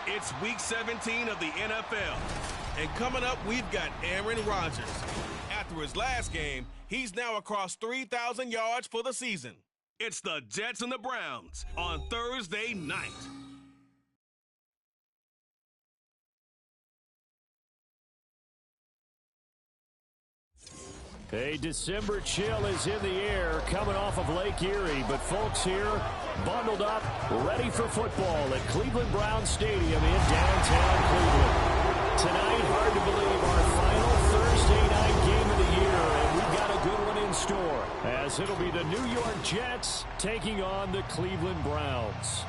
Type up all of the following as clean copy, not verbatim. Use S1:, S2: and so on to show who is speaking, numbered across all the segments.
S1: It's Week 17 of the NFL. And coming up, we've got Aaron Rodgers. After his last game, he's now across 3,000 yards for the season. It's the Jets and the Browns on Thursday night.
S2: A December chill is in the air coming off of Lake Erie, but folks here bundled up, ready for football at Cleveland Browns Stadium in downtown Cleveland. Tonight, hard to believe, our final Thursday night game of the year, and we've got a good one in store, as it'll be the New York Jets taking on the Cleveland Browns.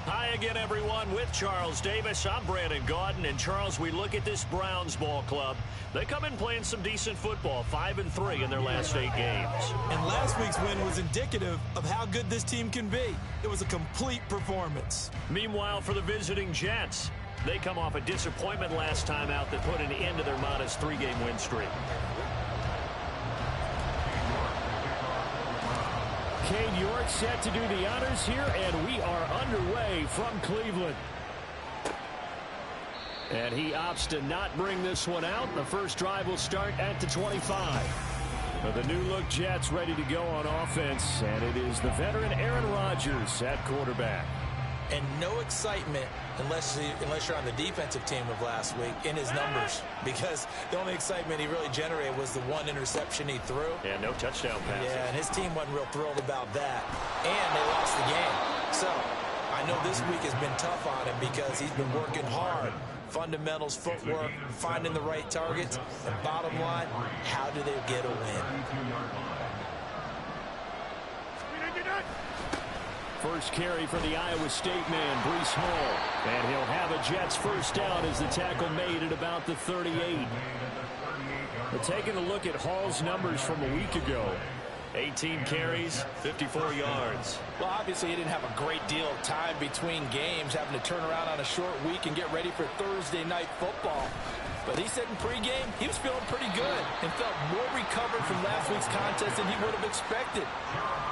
S2: Hi again, everyone, with Charles Davis. I'm Brandon Gaudin, and Charles, we look at this Browns ball club. They come in playing some decent football, 5-3 in their last 8 games.
S3: And last week's win was indicative of how good this team can be. It was a complete performance.
S2: Meanwhile, for the visiting Jets, they come off a disappointment last time out that put an end to their modest 3-game win streak. Cade York set to do the honors here, and we are underway from Cleveland. And he opts to not bring this one out. The first drive will start at the 25. The new-look Jets ready to go on offense, and it is the veteran Aaron Rodgers at quarterback.
S3: And no excitement unless you're on the defensive team of last week in his numbers, because the only excitement he really generated was the one interception he threw.
S2: And no touchdown passes.
S3: Yeah, and his team wasn't real thrilled about that. And they lost the game. So I know this week has been tough on him because he's been working hard. Fundamentals, footwork, finding the right targets. And bottom line, how do they get a win?
S2: First carry for the Iowa State man, Breece Hall. And he'll have a Jets first down as the tackle made at about the 38. But taking a look at Hall's numbers from a week ago. 18 carries, 54 yards.
S4: Well, obviously, he didn't have a great deal of time between games, having to turn around on a short week and get ready for Thursday night football. But he said in pregame he was feeling pretty good and felt more recovered from last week's contest than he would have expected.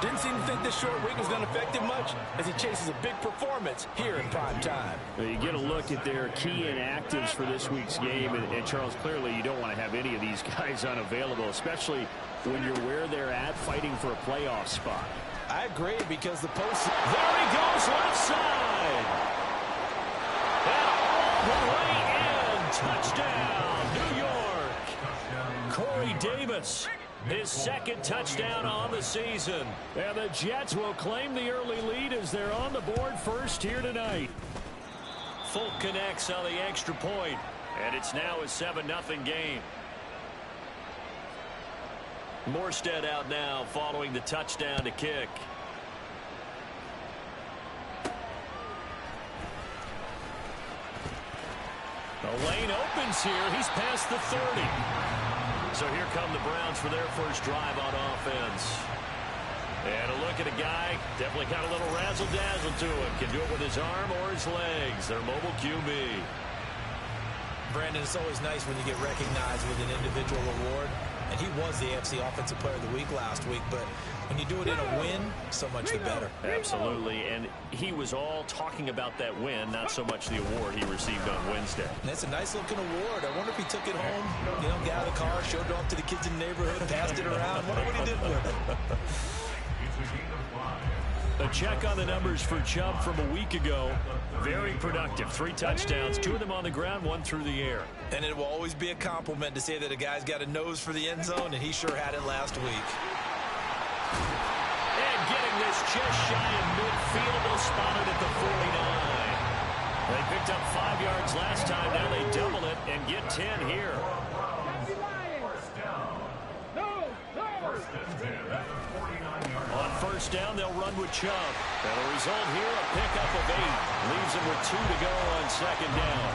S4: Didn't seem to think this short week was going to affect him much as he chases a big performance here in prime time.
S2: Well, you get a look at their key inactives for this week's game, and Charles, clearly you don't want to have any of these guys unavailable, especially when you're where they're at fighting for a playoff spot.
S4: I agree because the post.
S2: There he goes left side. And all the way in. Touchdown, New York. Corey Davis, his second touchdown on the season. And the Jets will claim the early lead as they're on the board first here tonight. Folk connects on the extra point, and it's now a 7-0 game. Morstead out now following the touchdown to kick. The lane opens here. He's past the 30. So here come the Browns for their first drive on offense. And a look at a guy, definitely got a little razzle-dazzle to him. Can do it with his arm or his legs. Their mobile QB.
S3: Brandon, it's always nice when you get recognized with an individual award. And he was the AFC Offensive Player of the Week last week, but when you do it in a win, so much the better.
S2: Absolutely, and he was all talking about that win, not so much the award he received on Wednesday.
S3: And that's a nice-looking award. I wonder if he took it home, you know, got out of the car, showed it off to the kids in the neighborhood, passed it around. Wonder what he did with it.
S2: A check on the numbers for Chubb from a week ago. Very productive. 3 touchdowns, 2 of them on the ground, 1 through the air.
S3: And it will always be a compliment to say that a guy's got a nose for the end zone, and he sure had it last week.
S2: And getting this just shy of midfield, they'll spot it at the 49. They picked up 5 yards last time. Now they double it and get 10 here. On first down, they'll run with Chubb. And the result here, a pickup of 8. Leaves them with 2 to go on second down.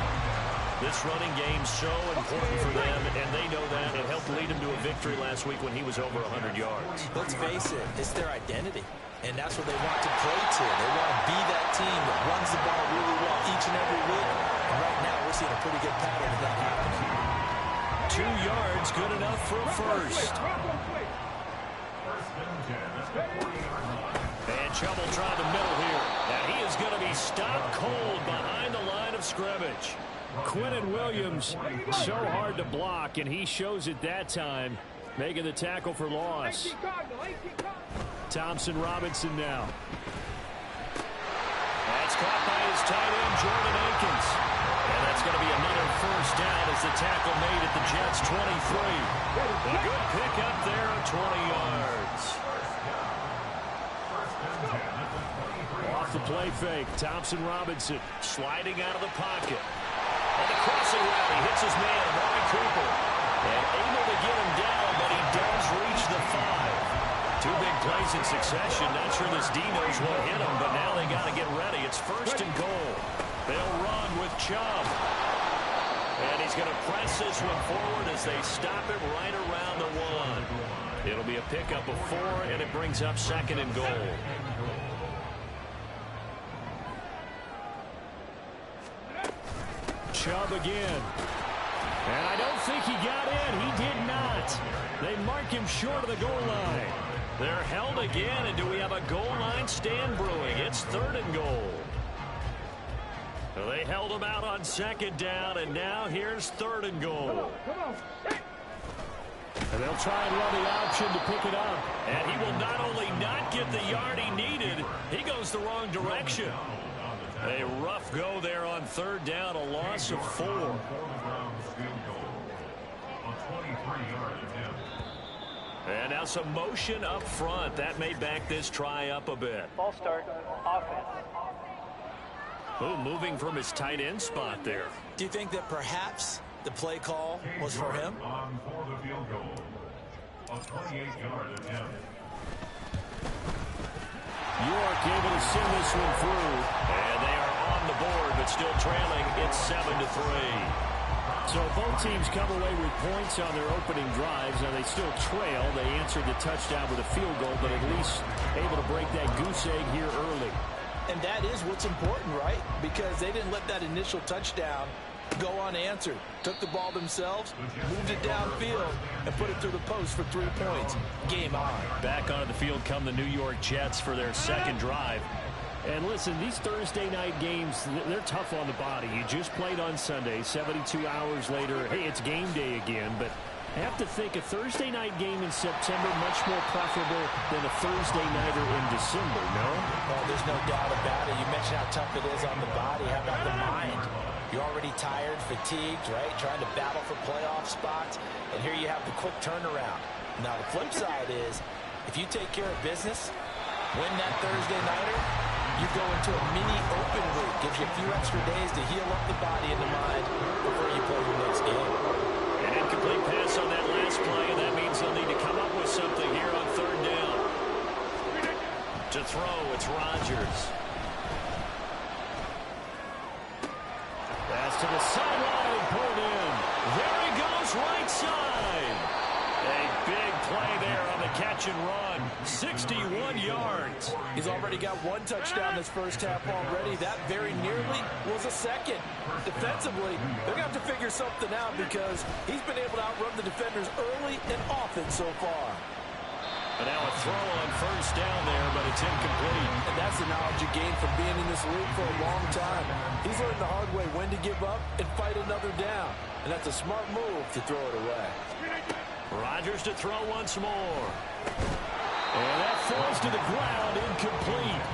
S2: This running game so important for them, and they know that. It helped lead them to a victory last week when he was over 100 yards.
S3: Let's face it, it's their identity. And that's what they want to play to. They want to be that team that runs the ball really well each and every week. And right now, we're seeing a pretty good pattern of that happening.
S2: 2 yards, good enough for a first. And Chubb will try the middle here. And he is going to be stopped cold behind the line of scrimmage. Quinnen Williams, so hard to block, and he shows it that time, making the tackle for loss. Thompson Robinson now. That's caught by his tight end, Jordan Akins. And that's going to be another first down as the tackle made at the Jets' 23. A good pickup there of 20 yards. Off the play fake, Thompson Robinson sliding out of the pocket. And the crossing route, he hits his man, Amari Cooper. And able to get him down, but he does reach the 5. 2 big plays in succession. Not sure this D knows what hit him, but now they got to get ready. It's first and goal. They'll run with Chubb. And he's going to press this one forward as they stop him right around the 1. It'll be a pickup of 4, and it brings up second and goal. Chubb again. And I don't think he got in. He did not. They mark him short of the goal line. They're held again, and do we have a goal line stand brewing? It's 3rd and goal. They held him out on second down, and now here's 3rd and goal. And they'll try and run the option to pick it up. And he will not only not get the yard he needed, he goes the wrong direction. A rough go there on 3rd down, a loss of 4. And now some motion up front. That may back this try up a bit.
S5: Ball start, offense.
S2: Oh, moving from his tight end spot there.
S3: Do you think that perhaps the play call was for him?
S6: For the field goal, a 28-yard attempt.
S2: York able to send this one through. And they are on the board, but still trailing. It's 7-3. So both teams come away with points on their opening drives. Now they still trail. They answered the touchdown with a field goal, but at least able to break that goose egg here early.
S4: And that is what's important, right? Because they didn't let that initial touchdown go unanswered. Took the ball themselves, moved it downfield, and put it through the post for 3 points. Game on.
S2: Back onto the field come the New York Jets for their second drive. And listen, these Thursday night games, they're tough on the body. You just played on Sunday, 72 hours later. Hey, it's game day again, but I have to think a Thursday night game in September much more preferable than a Thursday nighter in December, no?
S4: Well, there's no doubt about it. You mentioned how tough it is on the body. How about the mind? You're already tired, fatigued, right? Trying to battle for playoff spots, and here you have the quick turnaround. Now, the flip side is, if you take care of business, win that Thursday nighter, you go into a mini open week. Gives you a few extra days to heal up the body and the mind before you play your next game.
S2: An incomplete pass on that last play, and that means they'll need to come up with something here on third down. To throw, it's Rodgers. Pass to the sideline, pulled in. There he goes, right side. A big play there on the catch and run. 61 yards.
S4: He's already got one touchdown this first half already. That very nearly was a second. Defensively, they're going to have to figure something out because he's been able to outrun the defenders early and often so far.
S2: But now a throw on first down there, but it's incomplete.
S4: And that's the knowledge you gain from being in this league for a long time. He's learned the hard way when to give up and fight another down. And that's a smart move to throw it away.
S2: Rodgers to throw once more. And that falls to the ground, incomplete.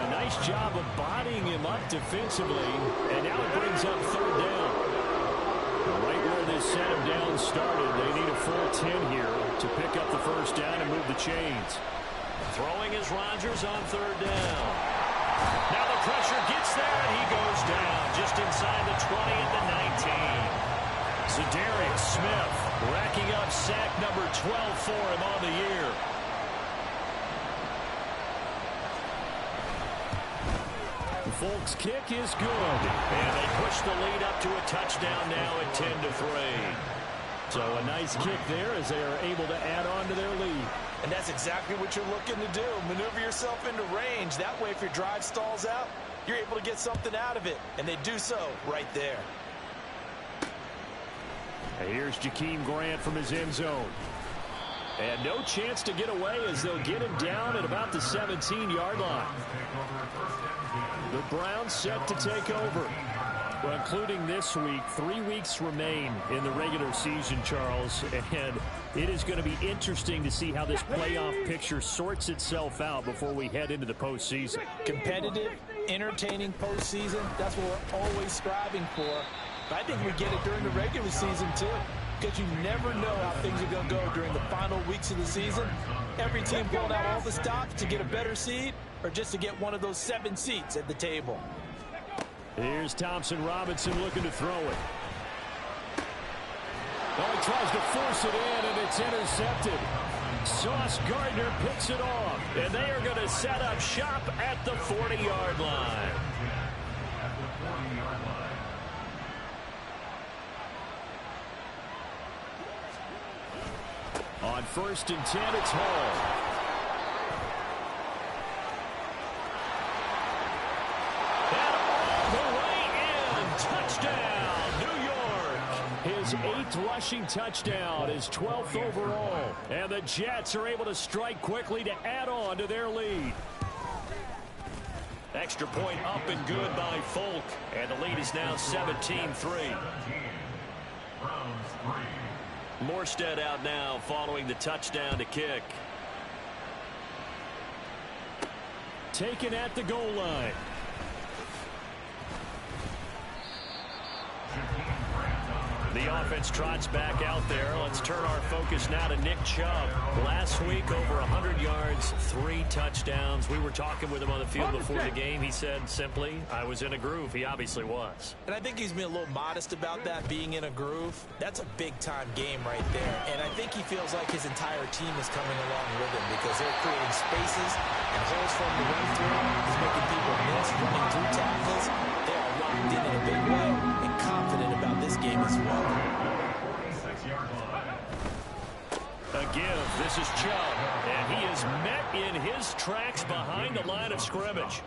S2: A nice job of bodying him up defensively. And now it brings up third down. Right where this set him down started, they need a full 10 here to pick up the first down and move the chains. Throwing is Rodgers on third down. Now the pressure gets there, and he goes down just inside the 20 at the 19. Zadarius Smith racking up sack number 12 for him on the year. Folk's kick is good. And they push the lead up to a touchdown now at 10-3. So a nice kick there as they are able to add on to their lead.
S4: And that's exactly what you're looking to do. Maneuver yourself into range. That way, if your drive stalls out, you're able to get something out of it. And they do so right there.
S2: And here's Jakeem Grant from his end zone. And no chance to get away as they'll get him down at about the 17-yard line. The Browns set to take over. Well, including this week, 3 weeks remain in the regular season, Charles. And it is going to be interesting to see how this playoff picture sorts itself out before we head into the postseason.
S4: Competitive, entertaining postseason, that's what we're always striving for. But I think we get it during the regular season, too. Because you never know how things are going to go during the final weeks of the season. Every team pulling out all the stops to get a better seed or just to get one of those 7 seats at the table.
S2: Here's Thompson Robinson looking to throw it. Oh, he tries to force it in, and it's intercepted. Sauce Gardner picks it off, and they are going to set up shop at the 40-yard line. On 1st and 10, it's Hall. Touchdown, New York. His 8th rushing touchdown, his 12th overall. And the Jets are able to strike quickly to add on to their lead. Extra point up and good by Folk. And the lead is now 17-3. Morstead out now following the touchdown to kick. Taken at the goal line. The offense trots back out there. Let's turn our focus now to Nick Chubb. Last week, over 100 yards, 3 touchdowns. We were talking with him on the field before the game. He said simply, I was in a groove. He obviously was.
S4: And I think he's been a little modest about that, being in a groove. That's a big-time game right there. And I think he feels like his entire team is coming along with him because they're creating spaces and holes for him to run through. He's making people miss, running through tackles. They are locked in a big way and confident about this game as well.
S2: A give. This is Chubb, and he is met in his tracks behind the line of scrimmage.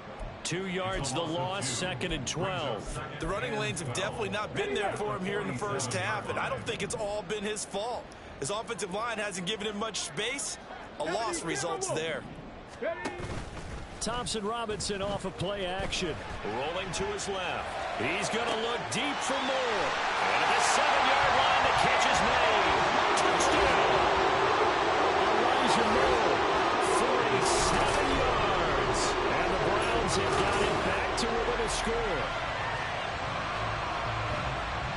S2: 2 yards the loss, 2nd and 12.
S4: The running lanes have definitely not been there for him here in the first half, and I don't think it's all been his fault. His offensive line hasn't given him much space. A loss results there.
S2: Thompson Robinson off of play action. Rolling to his left. He's going to look deep for more. And at the 7-yard line, the catch is made. Touchdown. Elijah Moore, 47 yards. And the Browns have got it back to within a score.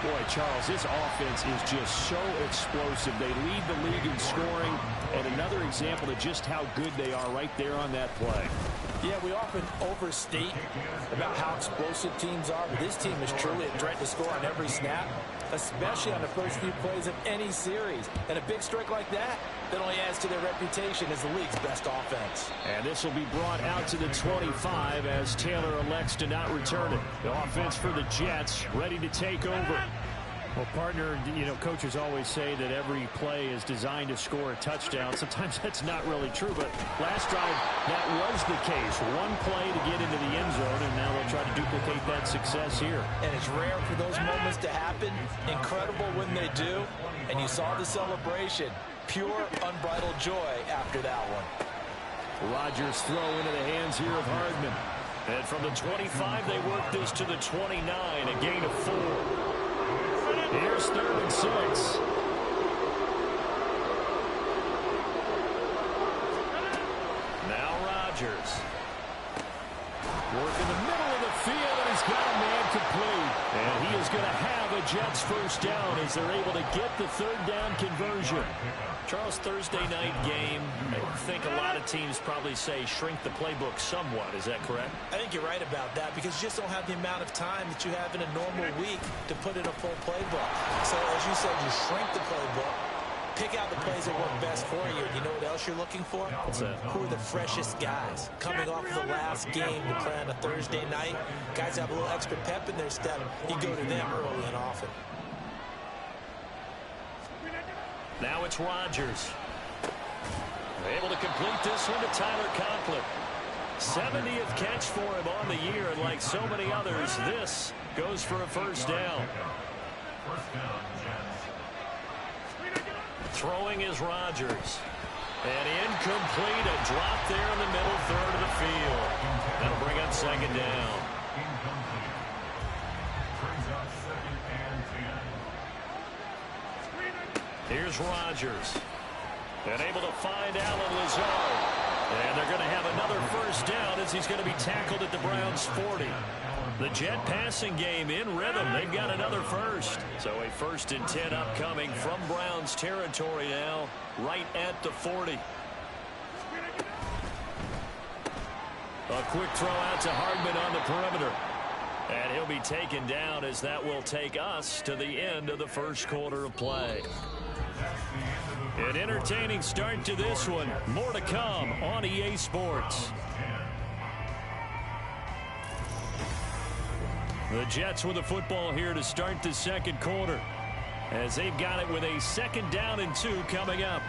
S2: Boy, Charles, this offense is just so explosive. They lead the league in scoring, and another example of just how good they are right there on that play.
S4: Yeah, we often overstate about how explosive teams are, but this team is truly a threat to score on every snap, especially on the first few plays of any series. And a big strike like that only adds to their reputation as the league's best offense.
S2: And this will be brought out to the 25 as Taylor elects to not return it. The offense for the Jets ready to take over. Well, partner, you know, coaches always say that every play is designed to score a touchdown. Sometimes that's not really true, but last drive, that was the case. One play to get into the end zone, and now they'll try to duplicate that success here.
S4: And it's rare for those moments to happen. Incredible when they do. And you saw the celebration. Pure, unbridled joy after that one.
S2: Rodgers throw into the hands here of Hardman. And from the 25, they work this to the 29, a gain of 4. Here's 3rd and 6. Now Rodgers. Work in the middle of the field, and he's got a man complete. And he is going to have a Jets first down as they're able to get the 3rd down conversion. Charles, Thursday night game, I think a lot of teams probably say shrink the playbook somewhat. Is that correct?
S4: I think you're right about that because you just don't have the amount of time that you have in a normal week to put in a full playbook. So, as you said, you shrink the playbook, pick out the plays that work best for you. And you know what else you're looking for?
S2: What's that?
S4: Who are the freshest guys? Coming off of the last game to play on a Thursday night, guys have a little extra pep in their step. You go to them early and often.
S2: Now it's Rodgers. Able to complete this one to Tyler Conklin. 70th catch for him on the year, and like so many others, this goes for a first down. Throwing is Rodgers. And incomplete, a drop there in the middle third of the field. That'll bring up 2nd down. Here's Rodgers. And able to find Allen Lazard. And they're going to have another first down as he's going to be tackled at the Browns' 40. The Jet passing game in rhythm. They've got another first. So a 1st and 10 upcoming from Browns territory now, right at the 40. A quick throw out to Hardman on the perimeter. And he'll be taken down as that will take us to the end of the first quarter of play. An entertaining start to this one. More to come on EA Sports. The Jets with the football here to start the 2nd quarter, as they've got it with a 2nd down and 2 coming up.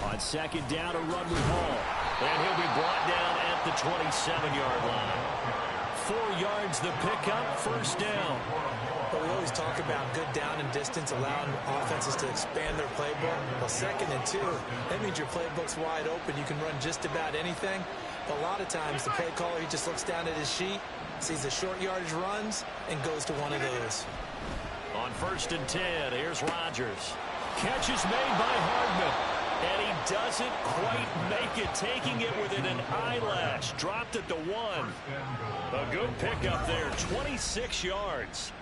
S2: On 2nd down, a run with Hall. And he'll be brought down at the 27-yard line. 4 yards the pickup, first down.
S4: But we always talk about good down and distance, allowing offenses to expand their playbook. Well, 2nd and 2, that means your playbook's wide open. You can run just about anything. But a lot of times, the play caller, he just looks down at his sheet, sees the short yardage runs, and goes to one of those.
S2: On 1st and 10, here's Rodgers. Catch is made by Hardman. And he doesn't quite make it, taking it within an eyelash. Dropped at the 1. A good pickup there, 26 yards.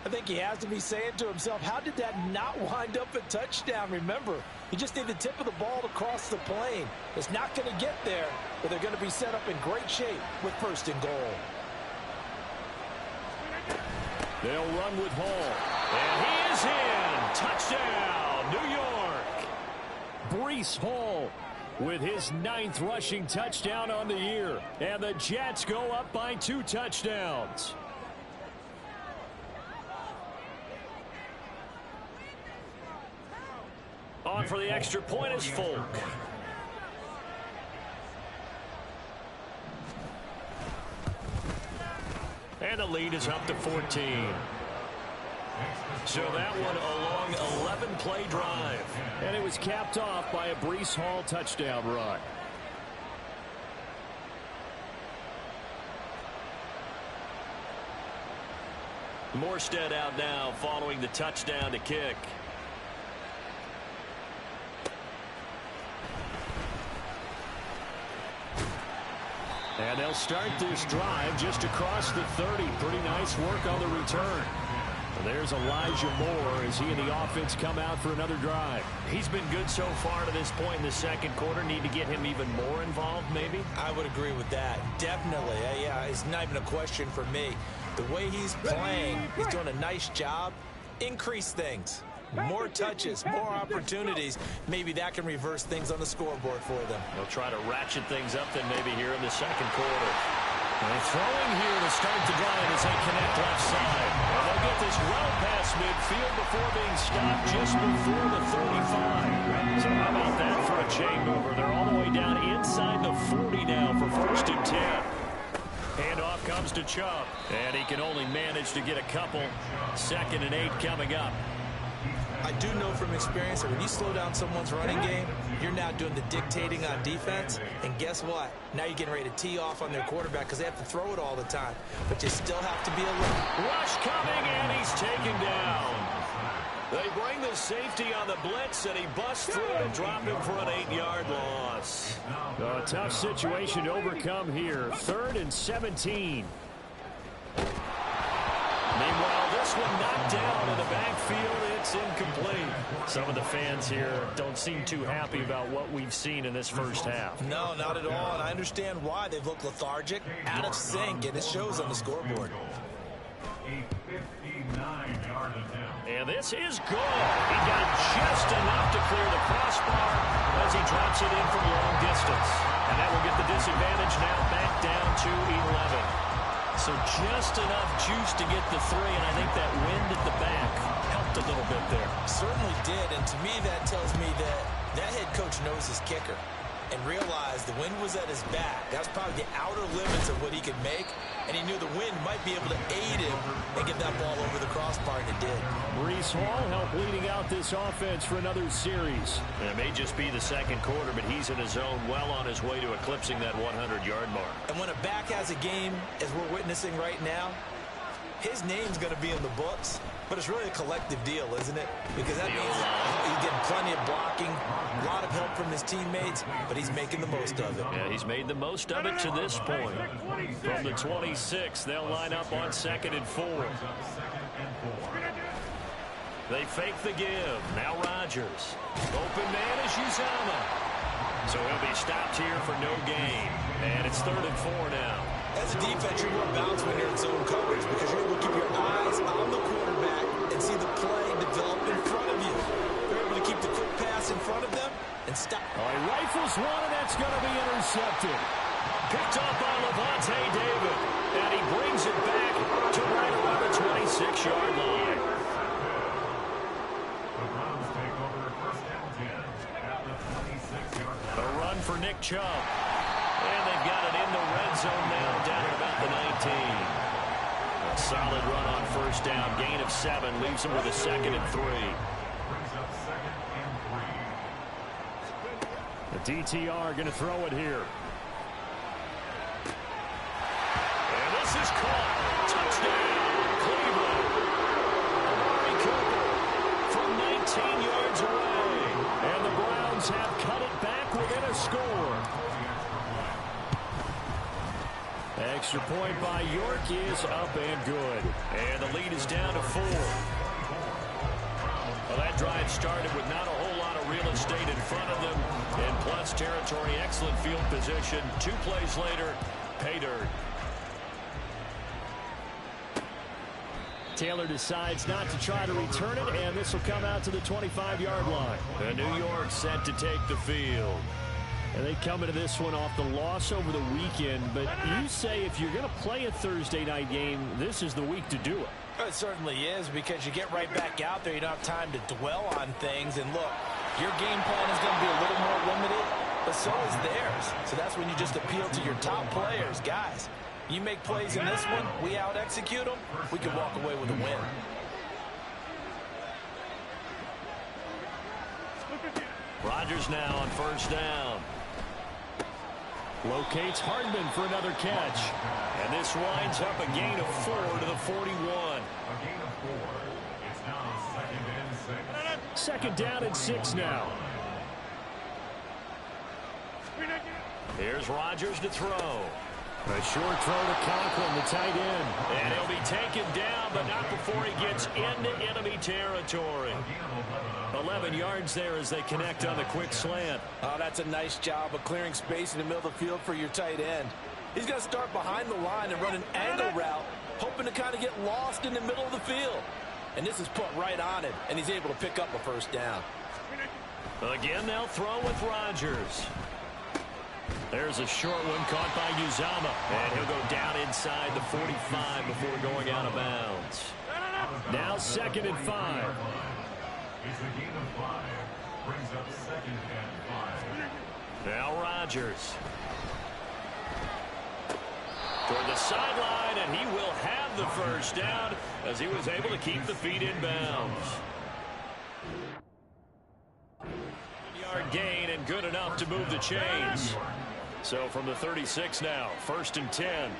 S4: I think he has to be saying to himself, how did that not wind up a touchdown? Remember, you just need the tip of the ball to cross the plane. It's not going to get there, but they're going to be set up in great shape with 1st and goal.
S2: They'll run with Hall. And he is in. Touchdown, New York. Breece Hall with his 9th rushing touchdown on the year. And the Jets go up by 2 touchdowns. On for the extra point is Folk. And the lead is up to 14. So that one a long 11-play drive. And it was capped off by a Breece Hall touchdown run. Morstead out now following the touchdown to kick. And they'll start this drive just across the 30. Pretty nice work on the return. There's Elijah Moore as he and the offense come out for another drive. He's been good so far to this point in the second quarter. Need to get him even more involved, maybe?
S3: I would agree with that. Definitely. Yeah, it's not even a question for me. The way he's playing, he's doing a nice job. Increase things. More touches, more opportunities. Maybe that can reverse things on the scoreboard for them.
S2: They'll try to ratchet things up then maybe here in the second quarter. And they're throwing here to start the drive as they connect left side. And they'll get this well past midfield before being stopped just before the 35. So how about that for a chain mover? They're all the way down inside the 40 now for 1st and 10. Handoff comes to Chubb. And he can only manage to get a couple. 2nd and 8 coming up.
S3: I do know from experience that when you slow down someone's running game, you're now doing the dictating on defense. And guess what? Now you're getting ready to tee off on their quarterback because they have to throw it all the time. But you still have to be alert.
S2: Rush coming, and he's taken down. They bring the safety on the blitz, and he busts through and drop him for an 8-yard loss. A tough situation to overcome here. 3rd and 17. Meanwhile, this one knocked down in the backfield. It's incomplete. Some of the fans here don't seem too happy about what we've seen in this first half.
S3: No, not at all. And I understand why. They've looked lethargic, out of sync, and it shows on the scoreboard.
S2: And this is good. He got just enough to clear the crossbar as he drops it in from long distance. And that will get the disadvantage now back down to 11. So just enough juice to get the 3, and I think that wind at the back helped a little bit there.
S3: Certainly did, and to me that tells me that that head coach knows his kicker and realized the wind was at his back. That's probably the outer limits of what he could make, and he knew the wind might be able to aid him and get that ball over the crossbar, and it did.
S2: Breece Hall helped leading out this offense for another series. And it may just be the second quarter, but he's in his zone, well on his way to eclipsing that 100-yard mark. And
S3: when a back has a game, as we're witnessing right now, his name's going to be in the books, but it's really a collective deal, isn't it? Because that means he's getting plenty of blocking, a lot of help from his teammates, but he's making the most of it.
S2: Yeah, he's made the most of it to this point. From the 26, they'll line up on 2nd and 4. They fake the give. Now Rodgers. Open man is Uzama. So he'll be stopped here for no gain. And it's 3rd and 4 now.
S3: As a defense, you're more balanced when you're in zone coverage because you're able to keep your eyes on the quarterback and see the play develop in front of you. You're able to keep the quick pass in front of them and stop.
S2: He rifles one, and that's going to be intercepted. Picked up by Levante David. And he brings it back to right around the 26-yard line. A run for Nick Chubb. And they've got it in the red zone now, down at about the 19. A solid run on 1st down. Gain of 7 leaves them with a 2nd and 3. The DTR going to throw it here. And this is caught. Touchdown, Cleveland. Amari Cooper from 19 yards away. And the Browns Lions have cut it back within a score. Extra point by York is up and good. And the lead is down to 4. Well, that drive started with not a whole lot of real estate in front of them. In plus territory, excellent field position. 2 plays later, pay dirt. Taylor decides not to try to return it, and this will come out to the 25-yard line. The New York set to take the field. And they come into this one off the loss over the weekend, but you say if you're going to play a Thursday night game, this is the week to do it.
S4: It certainly is, because you get right back out there. You don't have time to dwell on things. And look, your game plan is going to be a little more limited, but so is theirs. So that's when you just appeal to your top players. Guys, you make plays in this one, we out-execute them, we can walk away with a win.
S2: Rodgers now on first down. Locates Hardman for another catch. And this winds up a gain of 4 to the 41.
S5: It's now
S2: Second down and 6 now. Here's Rodgers to throw. A short throw to Conklin, the tight end. And he'll be taken down, but not before he gets into enemy territory. 11 yards there as they connect on the quick slant.
S4: Oh, that's a nice job of clearing space in the middle of the field for your tight end. He's going to start behind the line and run an angle route, hoping to kind of get lost in the middle of the field. And this is put right on it, and he's able to pick up a first down.
S2: Again, they'll throw with Rodgers. There's a short one caught by Uzama. And he'll go down inside the 45 before going out of bounds. Now 2nd and 5.
S5: It's a gain of 5. Brings up 2nd and 5.
S2: Now Rodgers. Toward the sideline, and he will have the first down as he was able to keep the feet in bounds. Yard gain and good enough to move the chains. So from the 36 now, 1st and 10.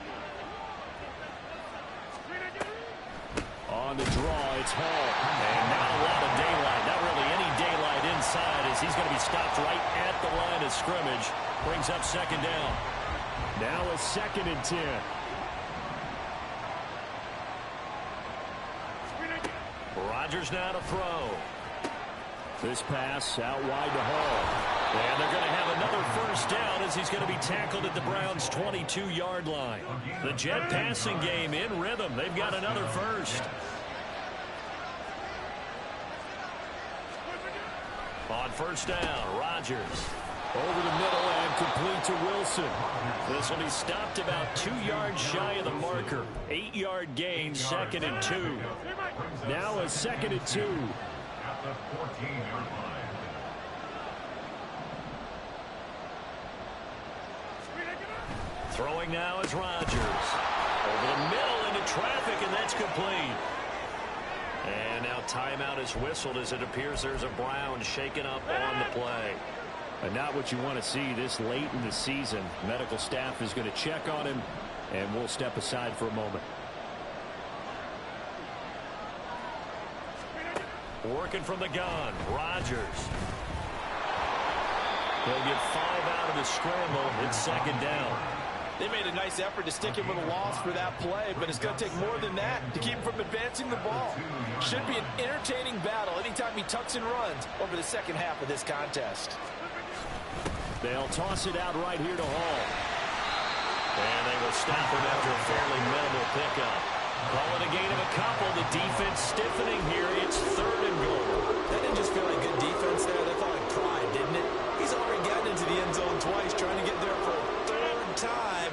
S2: On the draw, it's Hall. And not a lot of daylight, not really any daylight inside as he's going to be stopped right at the line of scrimmage. Brings up 2nd down. Now a 2nd and 10. Rodgers now to throw. This pass out wide to Hall. And they're going to have another first down as he's going to be tackled at the Browns' 22-yard line. The Jet passing game in rhythm. They've got another first. On first down, Rodgers. Over the middle and complete to Wilson. This will be stopped about 2 yards shy of the marker. 8-yard gain, 2nd and 2. Now a 2nd and 2.
S5: At the 14-yard line.
S2: Throwing now is Rodgers. Over the middle into traffic, and that's complete. And now timeout is whistled as it appears there's a Brown shaken up on the play. And not what you want to see this late in the season. Medical staff is going to check on him, and we'll step aside for a moment. Working from the gun, Rodgers. He'll get 5 out of the scramble. It's 2nd down.
S4: They made a nice effort to stick him with a loss for that play, but it's going to take more than that to keep him from advancing the ball. Should be an entertaining battle anytime he tucks and runs over the second half of this contest.
S2: They'll toss it out right here to Hall. And they will stop him after a fairly minimal pickup. Call it a gain of a couple. The defense stiffening here. It's 3rd and goal.
S3: That didn't just feel like good defense there. That felt like pride, didn't it? He's already gotten into the end zone twice, trying to get there for a 3rd time.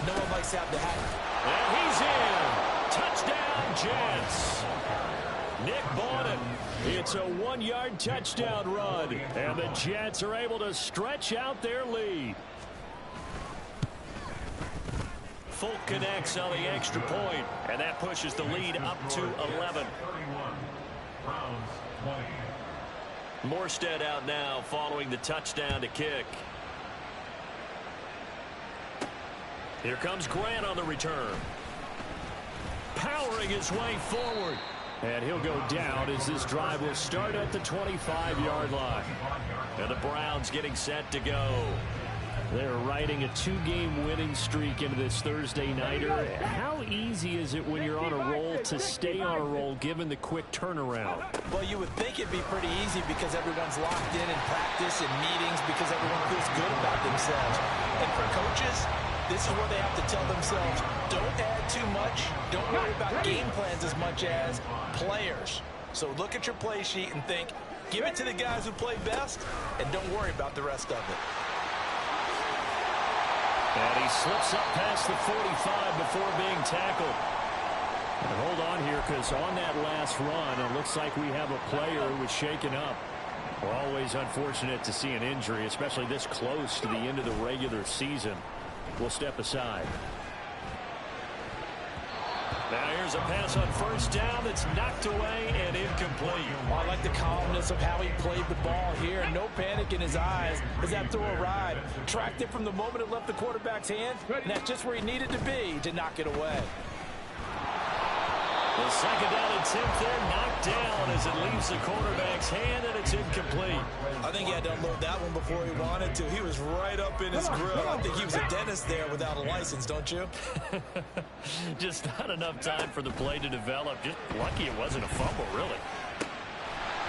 S3: No one likes to have to happen.
S2: And he's in. Touchdown, Jets. Nick Bawden. It's a 1-yard touchdown run. And the Jets are able to stretch out their lead. Folk connects on the extra point, and that pushes the lead up to 11.
S5: 31. Browns 20.
S2: Morstead out now following the touchdown to kick. Here comes Grant on the return. Powering his way forward. And he'll go down as this drive will start at the 25-yard line. And the Browns getting set to go. They're riding a 2-game winning streak into this Thursday nighter. How easy is it when you're on a roll to stay on a roll given the quick turnaround?
S4: Well, you would think it'd be pretty easy because everyone's locked in practice and meetings because everyone feels good about themselves. And for coaches, this is where they have to tell themselves, don't add too much, don't worry about game plans as much as players. So look at your play sheet and think, give it to the guys who play best, and don't worry about the rest of it.
S2: And he slips up past the 45 before being tackled. And hold on here, because on that last run, it looks like we have a player who was shaken up. We're always unfortunate to see an injury, especially this close to the end of the regular season. We'll step aside. Now here's a pass on first down that's knocked away and incomplete.
S4: Well, I like the calmness of how he played the ball here. No panic in his eyes as that throw arrived. Tracked it from the moment it left the quarterback's hands, and that's just where he needed to be to knock it away.
S2: The second down attempt there knocked down as it leaves the quarterback's hand, and it's incomplete.
S3: I think he had to unload that one before he wanted to. He was right up in his grill. I think he was a dentist there without a license, don't you?
S2: Just not enough time for the play to develop. Just lucky it wasn't a fumble, really.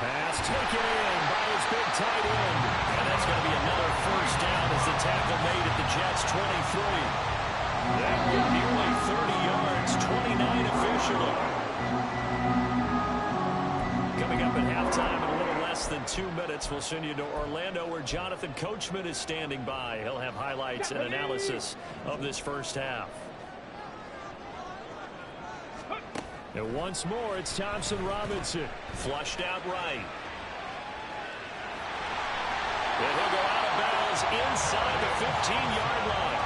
S2: Pass taken in by his big tight end. And that's going to be another first down as the tackle made at the Jets' 23. That nearly 30 yards, 29 officially. Coming up at halftime in a little less than 2 minutes, we'll send you to Orlando where Jonathan Coachman is standing by. He'll have highlights and analysis of this first half. And once more, it's Thompson Robinson. Flushed out right. And he'll go out of bounds inside the 15-yard line.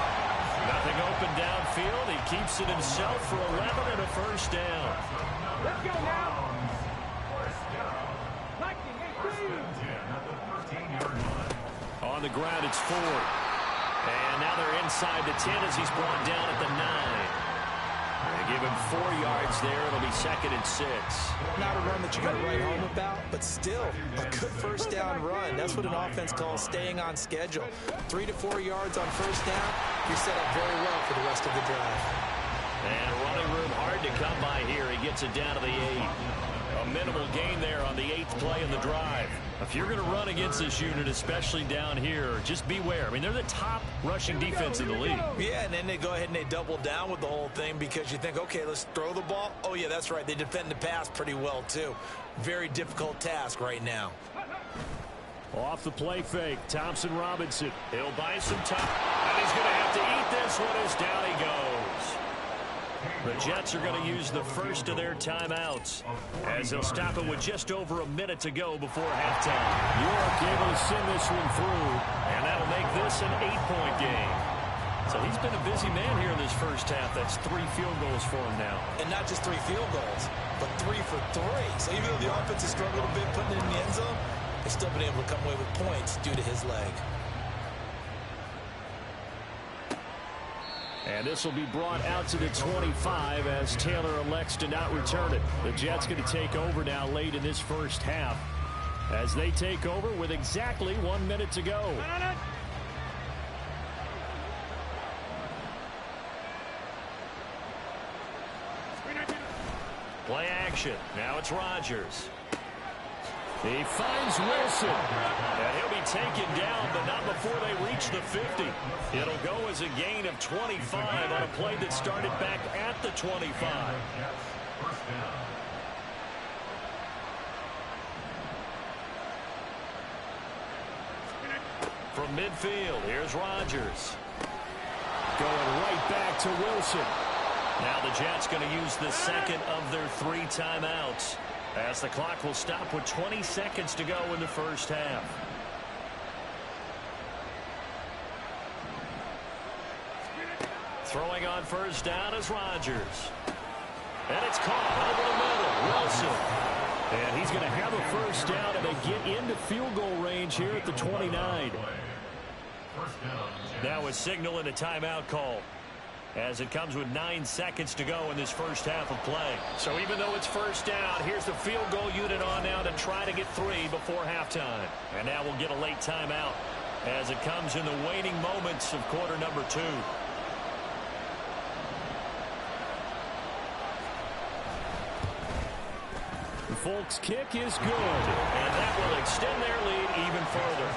S2: Nothing open downfield. He keeps it himself for 11 and a first down.
S6: Let's go now.
S2: On the ground, it's Ford. And now they're inside the 10 as he's brought down at the 9. They give him 4 yards there. It'll be 2nd and 6.
S3: Not a run that you're going to write home about, but still a good first down run. That's what an offense calls staying on schedule. 3 to 4 yards on first down, you're set up very well for the rest of the drive.
S2: And running room hard to come by here. He gets it down to the 8. A minimal gain there on the 8th play of the drive. If you're going to run against this unit, especially down here, just beware. I mean, they're the top rushing defense in the league.
S3: Yeah, and then they go ahead and they double down with the whole thing because you think, okay, let's throw the ball. Oh, yeah, that's right. They defend the pass pretty well, too. Very difficult task right now.
S2: Off the play fake, Thompson Robinson. He'll buy some time, and he's going to have to eat this one as down he goes. The Jets are going to use the first of their timeouts as they'll stop it with just over a minute to go before halftime. York able to send this one through, and that'll make this an 8-point game. So he's been a busy man here in this first half. That's 3 field goals for him now.
S3: And not just 3 field goals, but 3 for 3. So even though the offense has struggled a bit putting it in the end zone, they've still been able to come away with points due to his leg.
S2: And this will be brought out to the 25 as Taylor elects to not return it. The Jets going to take over now late in this first half as they take over with exactly 1 minute to go. Play action. Now it's Rodgers. He finds Wilson. And he'll be taken down, but not before they reach the 50. It'll go as a gain of 25 on a play that started back at the 25. From midfield, here's Rodgers. Going right back to Wilson. Now the Jets going to use the second of their 3 timeouts, as the clock will stop with 20 seconds to go in the first half. Throwing on first down is Rodgers. And it's caught over the middle. Wilson. And he's going to have a first down, and they get into field goal range here at the 29. Now a signal and a timeout call. as it comes with 9 seconds to go in this first half of play. So even though it's first down, here's the field goal unit on now to try to get 3 before halftime. And now we'll get a late timeout as it comes in the waning moments of quarter number 2. The Folks kick is good, and that will extend their lead even further.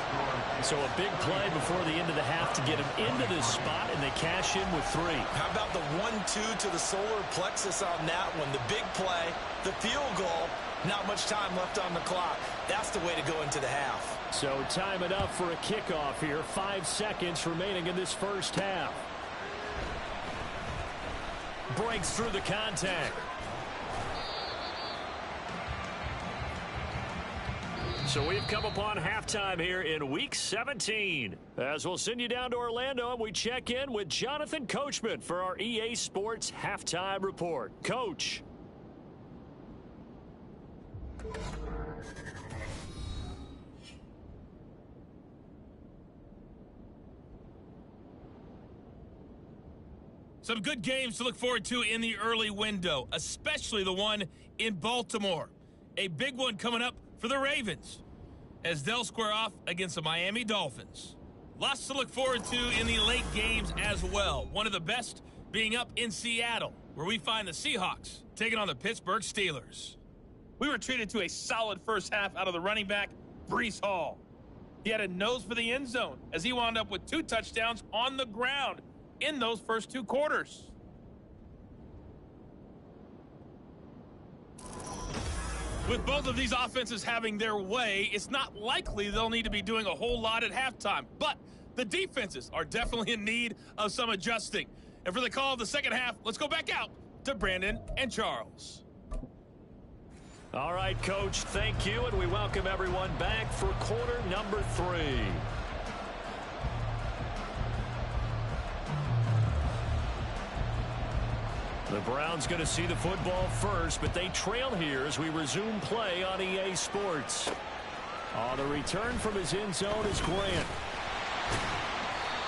S2: So a big play before the end of the half to get them into this spot, and they cash in with 3.
S3: How about the 1-2 to the solar plexus on that one? The big play, the field goal, not much time left on the clock. That's the way to go into the half.
S2: So time it up for a kickoff here. 5 seconds remaining in this first half. Breaks through the contact. So we've come upon halftime here in Week 17. As we'll send you down to Orlando, and we check in with Jonathan Coachman for our EA Sports Halftime Report. Coach.
S6: Some good games to look forward to in the early window, especially the one in Baltimore. A big one coming up for the Ravens as they'll square off against the Miami Dolphins. Lots to look forward to in the late games as well. One of the best being up in Seattle, where we find the Seahawks taking on the Pittsburgh Steelers. We were treated to a solid first half out of the running back, Breece Hall. He had a nose for the end zone as he wound up with 2 touchdowns on the ground in those first 2 quarters. With both of these offenses having their way, it's not likely they'll need to be doing a whole lot at halftime. But the defenses are definitely in need of some adjusting. And for the call of the second half, let's go back out to Brandon and Charles.
S2: All right, Coach, thank you, and we welcome everyone back for quarter number 3. The Browns going to see the football first, but they trail here as we resume play on EA Sports. On the return from his end zone is Grant.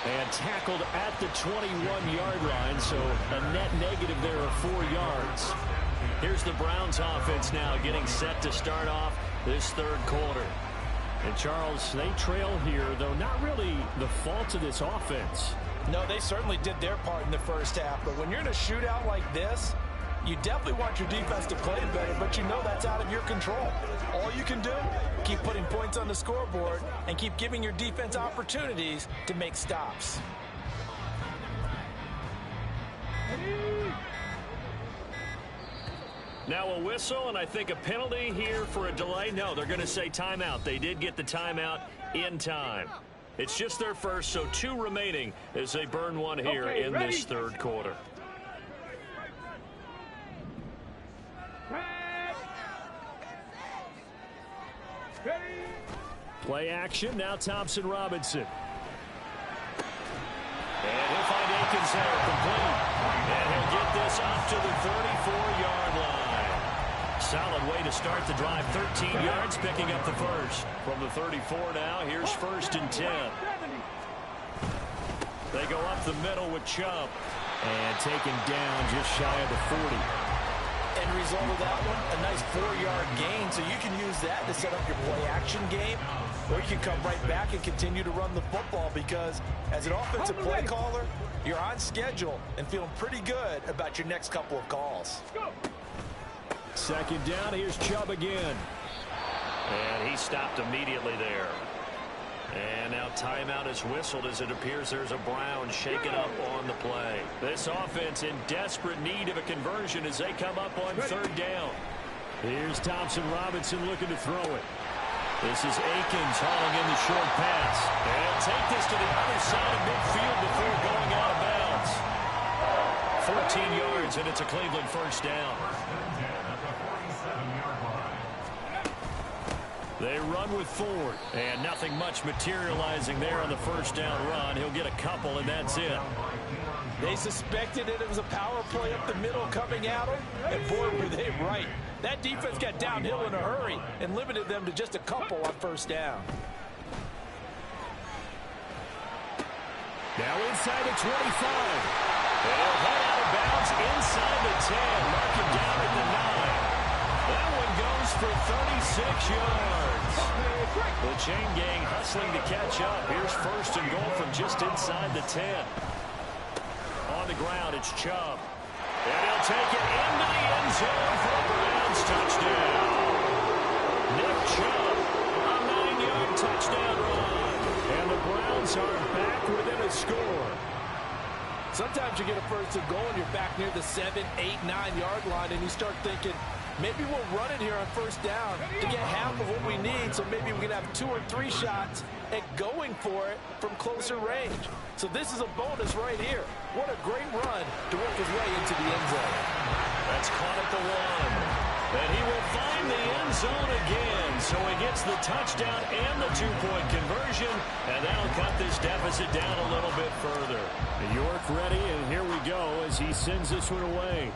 S2: And tackled at the 21-yard line, so a net negative there of 4 yards. Here's the Browns offense now getting set to start off this third quarter. And Charles, they trail here, though not really the fault of this offense.
S3: No, they certainly did their part in the first half, but when you're in a shootout like this, you definitely want your defense to play better, but you know that's out of your control. All you can do, keep putting points on the scoreboard and keep giving your defense opportunities to make stops.
S2: Now a whistle, and I think a penalty here for a delay. No, they're going to say timeout. They did get the timeout in time. It's just their first, so 2 remaining as they burn one here in this third quarter. Play action, now Thompson Robinson. And he'll find Akins there, complete. And he'll get this up to the 34-yard line. Solid way to start the drive, 13 yards, picking up the first. From the 34 now, here's 1st and 10. They go up the middle with Chubb. And taken down just shy of the 40.
S3: End result of that one, a nice 4-yard gain, so you can use that to set up your play-action game, or you can come right back and continue to run the football because as an offensive play caller, you're on schedule and feeling pretty good about your next couple of calls.
S2: Second down, here's Chubb again. And he stopped immediately there. And now timeout is whistled as it appears there's a Brown shaken up on the play. This offense in desperate need of a conversion as they come up on 3rd down. Here's Thompson Robinson looking to throw it. This is Akins hauling in the short pass. And he'll take this to the other side of midfield before going out of bounds. 14 yards, and it's a Cleveland first down. They run with Ford, and nothing much materializing there on the first down run. He'll get a couple, and that's it.
S3: They suspected it was a power play up the middle coming at them, and boy, were they right. That defense got downhill in a hurry and limited them to just a couple on first down.
S2: Now inside the 25. And he'll head out of bounds inside the 10. Mark him down at the 9. That one goes for 36 yards. The chain gang hustling to catch up. Here's first and goal from just inside the 10. On the ground, it's Chubb. And he'll take it into the end zone for a Browns touchdown. Nick Chubb, a 9-yard touchdown run. And the Browns are back within a score.
S4: Sometimes you get a first and goal and you're back near the 7, 8, 9-yard line, and you start thinking, maybe we'll run it here on first down to get half of what we need, so maybe we can have 2 or 3 shots at going for it from closer range. So this is a bonus right here. What a great run to work his way into the end zone.
S2: That's caught at the 1. And he will find the end zone again. So he gets the touchdown and the 2-point conversion. And that'll cut this deficit down a little bit further. York ready, and here we go as he sends this one away.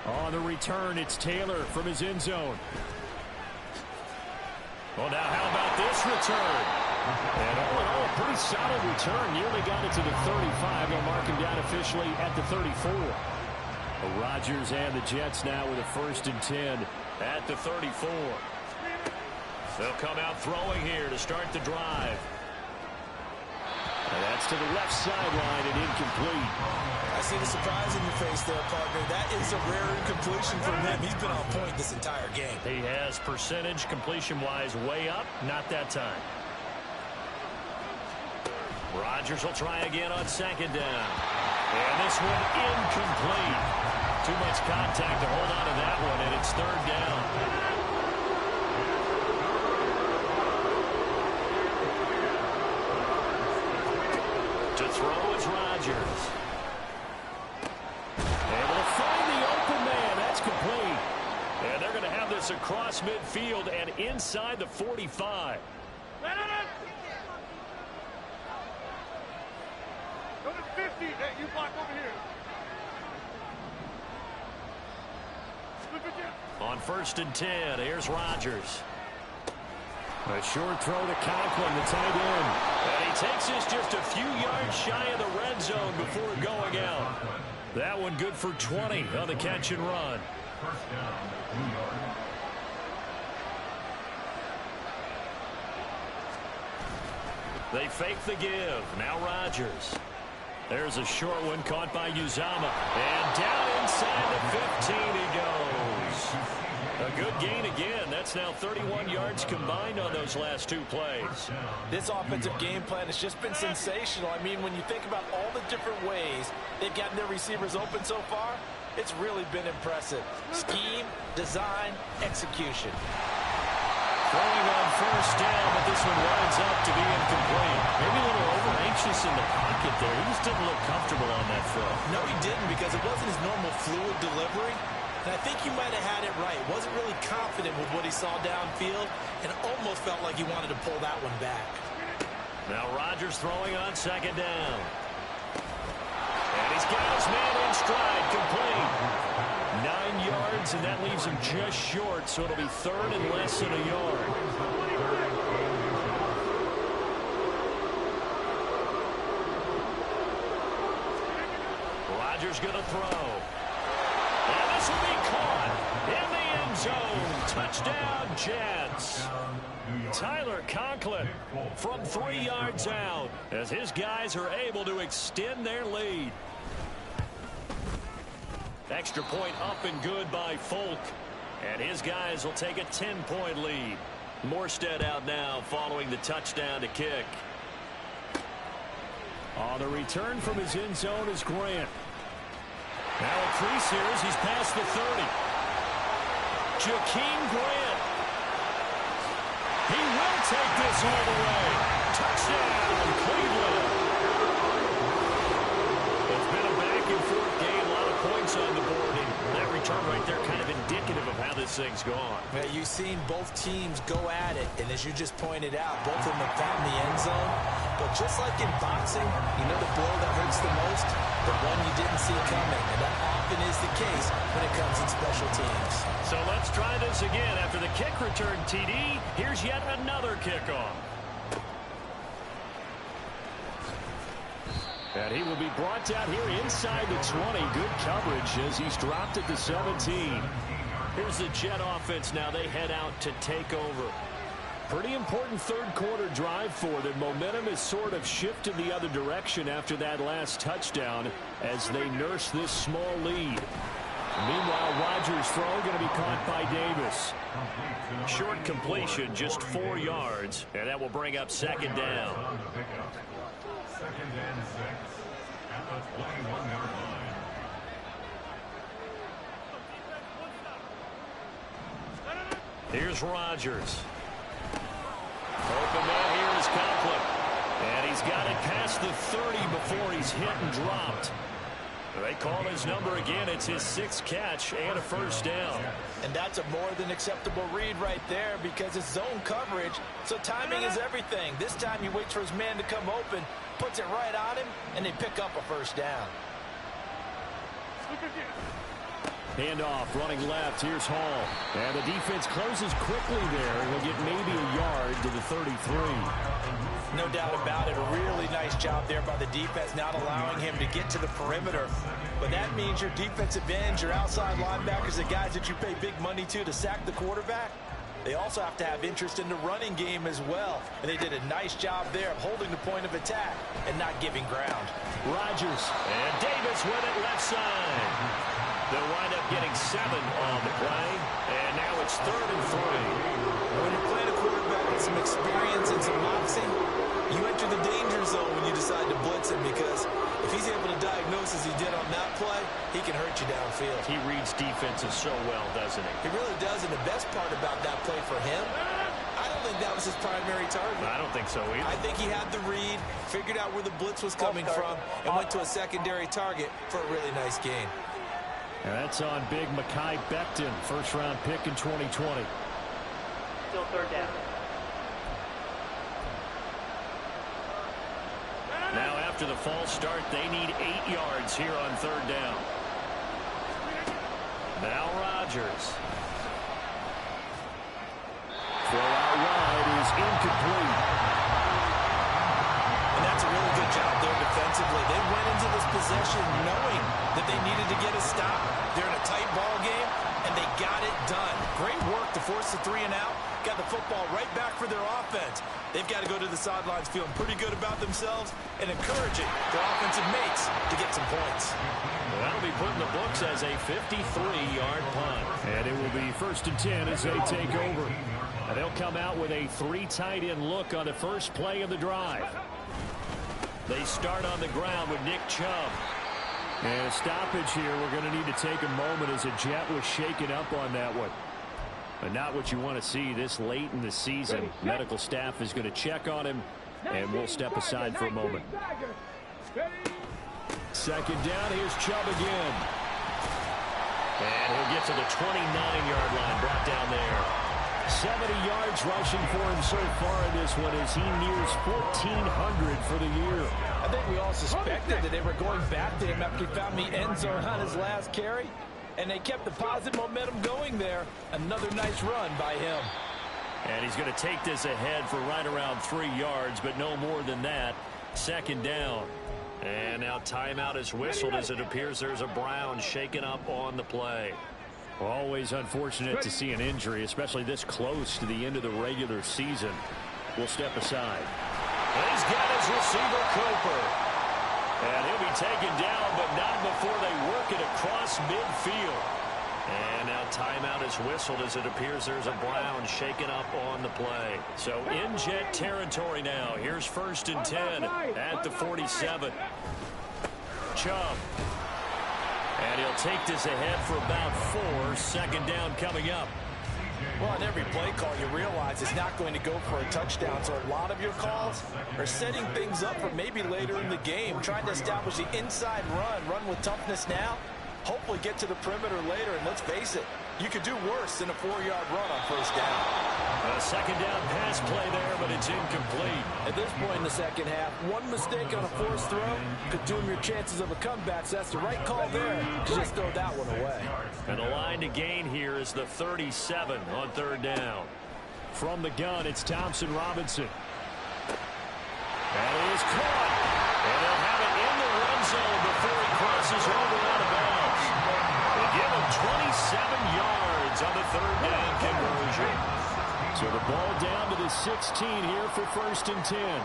S2: On the return, it's Taylor from his end zone. Well, now how about this return? And all in all, a pretty solid return. Nearly got it to the 35. They'll mark him down officially at the 34. Rodgers and the Jets now with a first and 10 at the 34. They'll come out throwing here to start the drive. And that's to the left sideline and incomplete.
S3: I see the surprise in your face there, partner. That is a rare incompletion from him. He's been on point this entire game.
S2: He has percentage completion-wise way up. Not that time. Rodgers will try again on second down. And this one incomplete. Too much contact to hold on to that one, and it's third down. To throw is Rodgers. Able to find the open man. That's complete. And they're going to have this across midfield and inside the 45.
S7: Number 50, hey, you block over here.
S2: On first and 10, here's Rodgers. A short throw to Conklin, the tight end. And he takes this just a few yards shy of the red zone before going out. That one good for 20 on the catch and run.
S5: First down, New York.
S2: They fake the give. Now Rodgers. There's a short one caught by Uzama. And down inside the 15 he goes. A good gain again. That's now 31 yards combined on those last 2 plays.
S4: This offensive game plan has just been sensational. I mean, when you think about all the different ways they've gotten their receivers open so far, it's really been impressive. Scheme, design, execution.
S2: Throwing on first down, but this one winds up to be incomplete. Maybe a little over-anxious in the pocket there. He just didn't look comfortable on that throw.
S3: No, he didn't, because it wasn't his normal fluid delivery. And I think he might have had it right. Wasn't really confident with what he saw downfield and almost felt like he wanted to pull that one back.
S2: Now Rodgers throwing on second down. And he's got his man in stride, complete. 9 yards, and that leaves him just short, so it'll be third and less than a yard. Rodgers going to throw. And this will be caught in the end zone. Touchdown, Jets. Tyler Conklin from 3 yards out as his guys are able to extend their lead. Extra point up and good by Folk. And his guys will take a 10-point lead. Morstead out now following the touchdown to kick. On the return from his end zone is Grant. Now a crease here as he's past the 30. Jakeem Grant. He will take this all the way. Touchdown, Cleveland. It's been a back-and-forth game. A lot of points on the board. And that return right there kind of indicative of how this thing's gone.
S3: Yeah, you've seen both teams go at it, and as you just pointed out, both of them have found the end zone. But just like in boxing, you know the blow that hurts the most? The one you didn't see coming, and that often is the case when it comes in special teams.
S2: So let's try this again. After the kick return, TD, here's yet another kickoff. And he will be brought down here inside the 20. Good coverage as he's dropped at the 17. Here's the Jet offense now. They head out to take over. Pretty important third quarter drive for them. Momentum has sort of shifted the other direction after that last touchdown as they nurse this small lead. Meanwhile, Rodgers' throw going to be caught by Davis. Short completion, just 4 yards, and that will bring up second down.
S5: Second and 6 at the 21-yard line.
S2: Here's Rodgers. Open man here is Conklin. And he's got it past the 30 before he's hit and dropped. They call his number again. It's his 6th catch and a first down.
S4: And that's a more than acceptable read right there because it's zone coverage, so timing is everything. This time he waits for his man to come open, puts it right on him, and they pick up a first down.
S2: Handoff, running left. Here's Hall. And the defense closes quickly there. He'll get maybe a yard to the 33.
S4: No doubt about it. A really nice job there by the defense, not allowing him to get to the perimeter. But that means your defensive ends, your outside linebackers, the guys that you pay big money to sack the quarterback, they also have to have interest in the running game as well. And they did a nice job there of holding the point of attack and not giving ground.
S2: Rodgers and Davis with it left side. They'll wind up getting 7 on the play, and now it's 3rd and 3.
S4: When you're playing a quarterback with some experience and some moxie, you enter the danger zone when you decide to blitz him because if he's able to diagnose as he did on that play, he can hurt you downfield.
S2: He reads defenses so well, doesn't he?
S4: He really does, and the best part about that play for him, I don't think that was his primary target.
S2: I don't think so either.
S4: I think he had the read, figured out where the blitz was coming from, and went to a secondary target for a really nice gain.
S2: And that's on big Mekhi Becton, first-round pick in 2020.
S8: Still 3rd down.
S2: Now after the false start, they need 8 yards here on 3rd down. Now Rodgers. Throw out wide is incomplete.
S4: And that's a really good job there defensively. They went into this possession knowing that they needed to get a stop. They're in a tight ball game, and they got it done. Great work to force the 3 and out. Got the football right back for their offense. They've got to go to the sidelines feeling pretty good about themselves and encouraging their offensive mates to get some points.
S2: Well, that'll be put in the books as a 53-yard punt. And it will be 1st and 10 as they take over. And they'll come out with a 3 tight end look on the first play of the drive. They start on the ground with Nick Chubb. And a stoppage here. We're going to need to take a moment as a Jet was shaken up on that one. But not what you want to see this late in the season. Medical staff is going to check on him, and we'll step aside for a moment. 2nd down. Here's Chubb again. And he'll get to the 29-yard line, brought down there. 70 yards rushing for him so far in this one as he nears 1,400 for the year.
S4: I think we all suspected that they were going back to him after he found the end zone on his last carry, and they kept the positive momentum going there. Another nice run by him.
S2: And he's going to take this ahead for right around 3 yards, but no more than that. 2nd down. And now timeout is whistled as it appears there's a Brown shaken up on the play. Always unfortunate to see an injury, especially this close to the end of the regular season. We'll step aside. And he's got his receiver, Cooper. And he'll be taken down, but not before they work it across midfield. And now timeout is whistled as it appears there's a Brown shaken up on the play. So in Jet territory now. Here's 1st and 10 at the 47. Chubb. And he'll take this ahead for about 4. 2nd down coming up.
S4: Well, on every play call, you realize it's not going to go for a touchdown. So a lot of your calls are setting things up for maybe later in the game, trying to establish the inside run with toughness now, hopefully get to the perimeter later. And let's face it, you could do worse than a 4-yard run on 1st down.
S2: A 2nd down pass play there, but it's incomplete.
S4: At this point in the 2nd half, one mistake on a forced throw could doom your chances of a comeback. So that's the right call there to just throw that one away.
S2: And the line to gain here is the 37 on 3rd down. From the gun, it's Thompson Robinson. And it is caught. And they'll have it in the on the third down conversion. So the ball down to the 16 here for 1st and 10.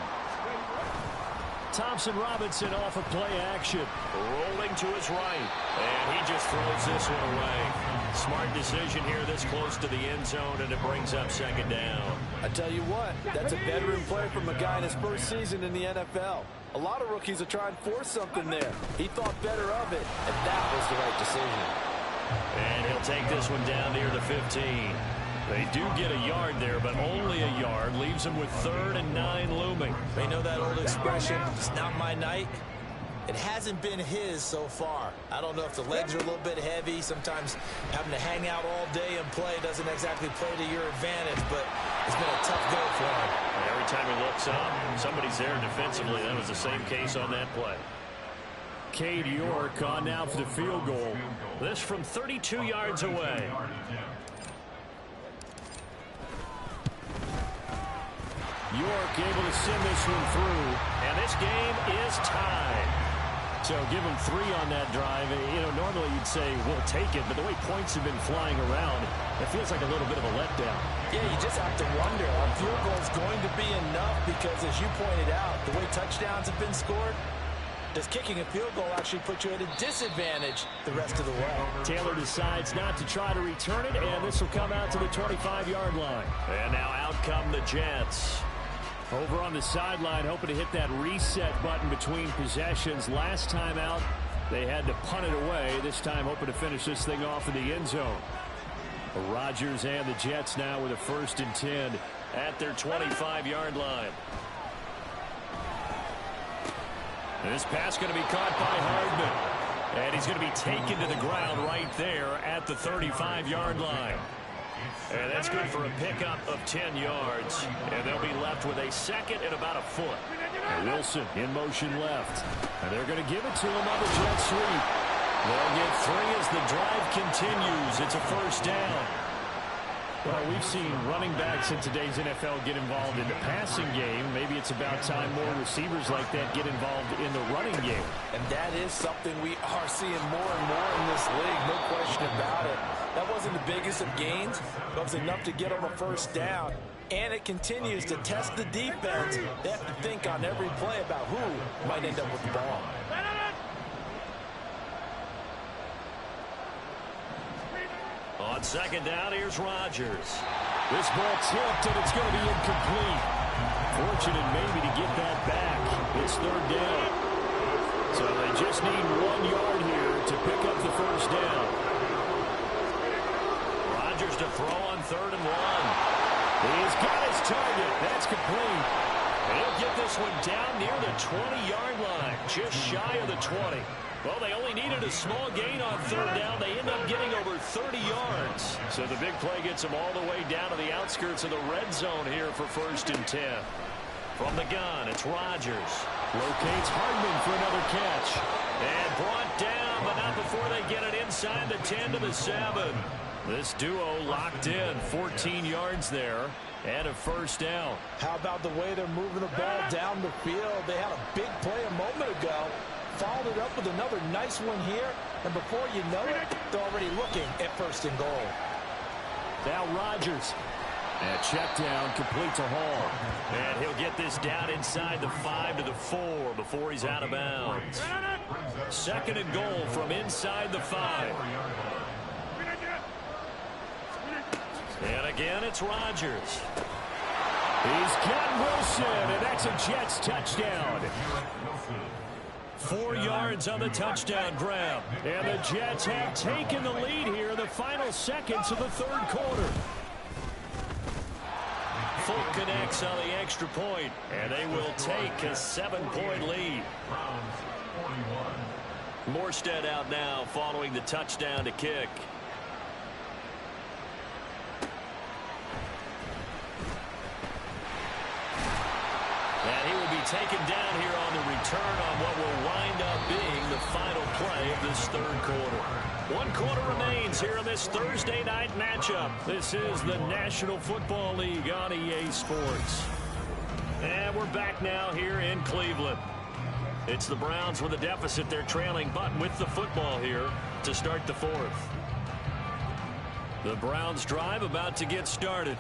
S2: Thompson Robinson off of play action. Rolling to his right. And he just throws this one away. Smart decision here this close to the end zone, and it brings up 2nd down.
S4: I tell you what, that's a veteran play from a guy in his first season in the NFL. A lot of rookies are trying to force something there. He thought better of it, and that was the right decision.
S2: And he'll take this one down near the 15. They do get a yard there, but only a yard. Leaves them with 3rd and 9 looming.
S3: They know that old expression, it's not my night. It hasn't been his so far. I don't know if the legs are a little bit heavy. Sometimes having to hang out all day and play doesn't exactly play to your advantage, but it's been a tough go for him.
S2: Every time he looks up, somebody's there defensively. That was the same case on that play. Cade York on now for the field goal. This from 32 yards away. York able to send this one through, and this game is tied. So give them 3 on that drive. You know, normally you'd say we'll take it, but the way points have been flying around, it feels like a little bit of a letdown.
S3: Yeah, you just have to wonder, are field goals going to be enough? Because as you pointed out, the way touchdowns have been scored, does kicking a field goal actually put you at a disadvantage the rest of the way?
S2: Taylor decides not to try to return it, and this will come out to the 25-yard line. And now out come the Jets. Over on the sideline, hoping to hit that reset button between possessions. Last time out, they had to punt it away. This time, hoping to finish this thing off in the end zone. Rodgers and the Jets now with a 1st and 10 at their 25-yard line. This pass going to be caught by Hardman. And he's going to be taken to the ground right there at the 35-yard line. And that's good for a pickup of 10 yards. And they'll be left with a 2nd and about a foot. And Wilson in motion left. And they're going to give it to him on the jet sweep. They'll get 3 as the drive continues. It's a 1st down. Well, we've seen running backs in today's NFL get involved in the passing game. Maybe it's about time more receivers like that get involved in the running game.
S4: And that is something we are seeing more and more in this league, no question about it. That wasn't the biggest of gains, but it was enough to get them a 1st down. And it continues to test the defense. They have to think on every play about who might end up with the ball.
S2: On 2nd down, here's Rodgers. This ball tipped, and it's going to be incomplete. Fortunate maybe to get that back. It's 3rd down. So they just need 1 yard here to pick up the 1st down. Rodgers to throw on 3rd and 1. He's got his target. That's complete. And he'll get this one down near the 20-yard line, just shy of the 20. Well, they only needed a small gain on 3rd down. They end up getting over 30 yards. So the big play gets them all the way down to the outskirts of the red zone here for 1st and 10. From the gun, it's Rodgers. Locates Hardman for another catch. And brought down, but not before they get it inside the 10 to the 7. This duo locked in, 14 yards there, and a 1st down.
S4: How about the way they're moving the ball down the field? They had a big play a moment ago. Followed it up with another nice one here. And before you know it, they're already looking at 1st and goal.
S2: Now Rodgers. And check down, complete to Hall. And he'll get this down inside the 5 to the 4 before he's out of bounds. 2nd and goal from inside the 5. And again, it's Rodgers. He's got Wilson, and that's a Jets touchdown. 4 yards on the touchdown grab. And the Jets have taken the lead here in the final seconds of the 3rd quarter. Folk connects on the extra point, and they will take a 7-point lead. Morstead out now following the touchdown to kick. And he will be taken down here on the return on what will wind up being the final play of this 3rd quarter. 1 quarter remains here in this Thursday night matchup. This is the National Football League on EA Sports. And we're back now here in Cleveland. It's the Browns with a deficit. They're trailing, but with the football here to start the 4th. The Browns drive about to get started.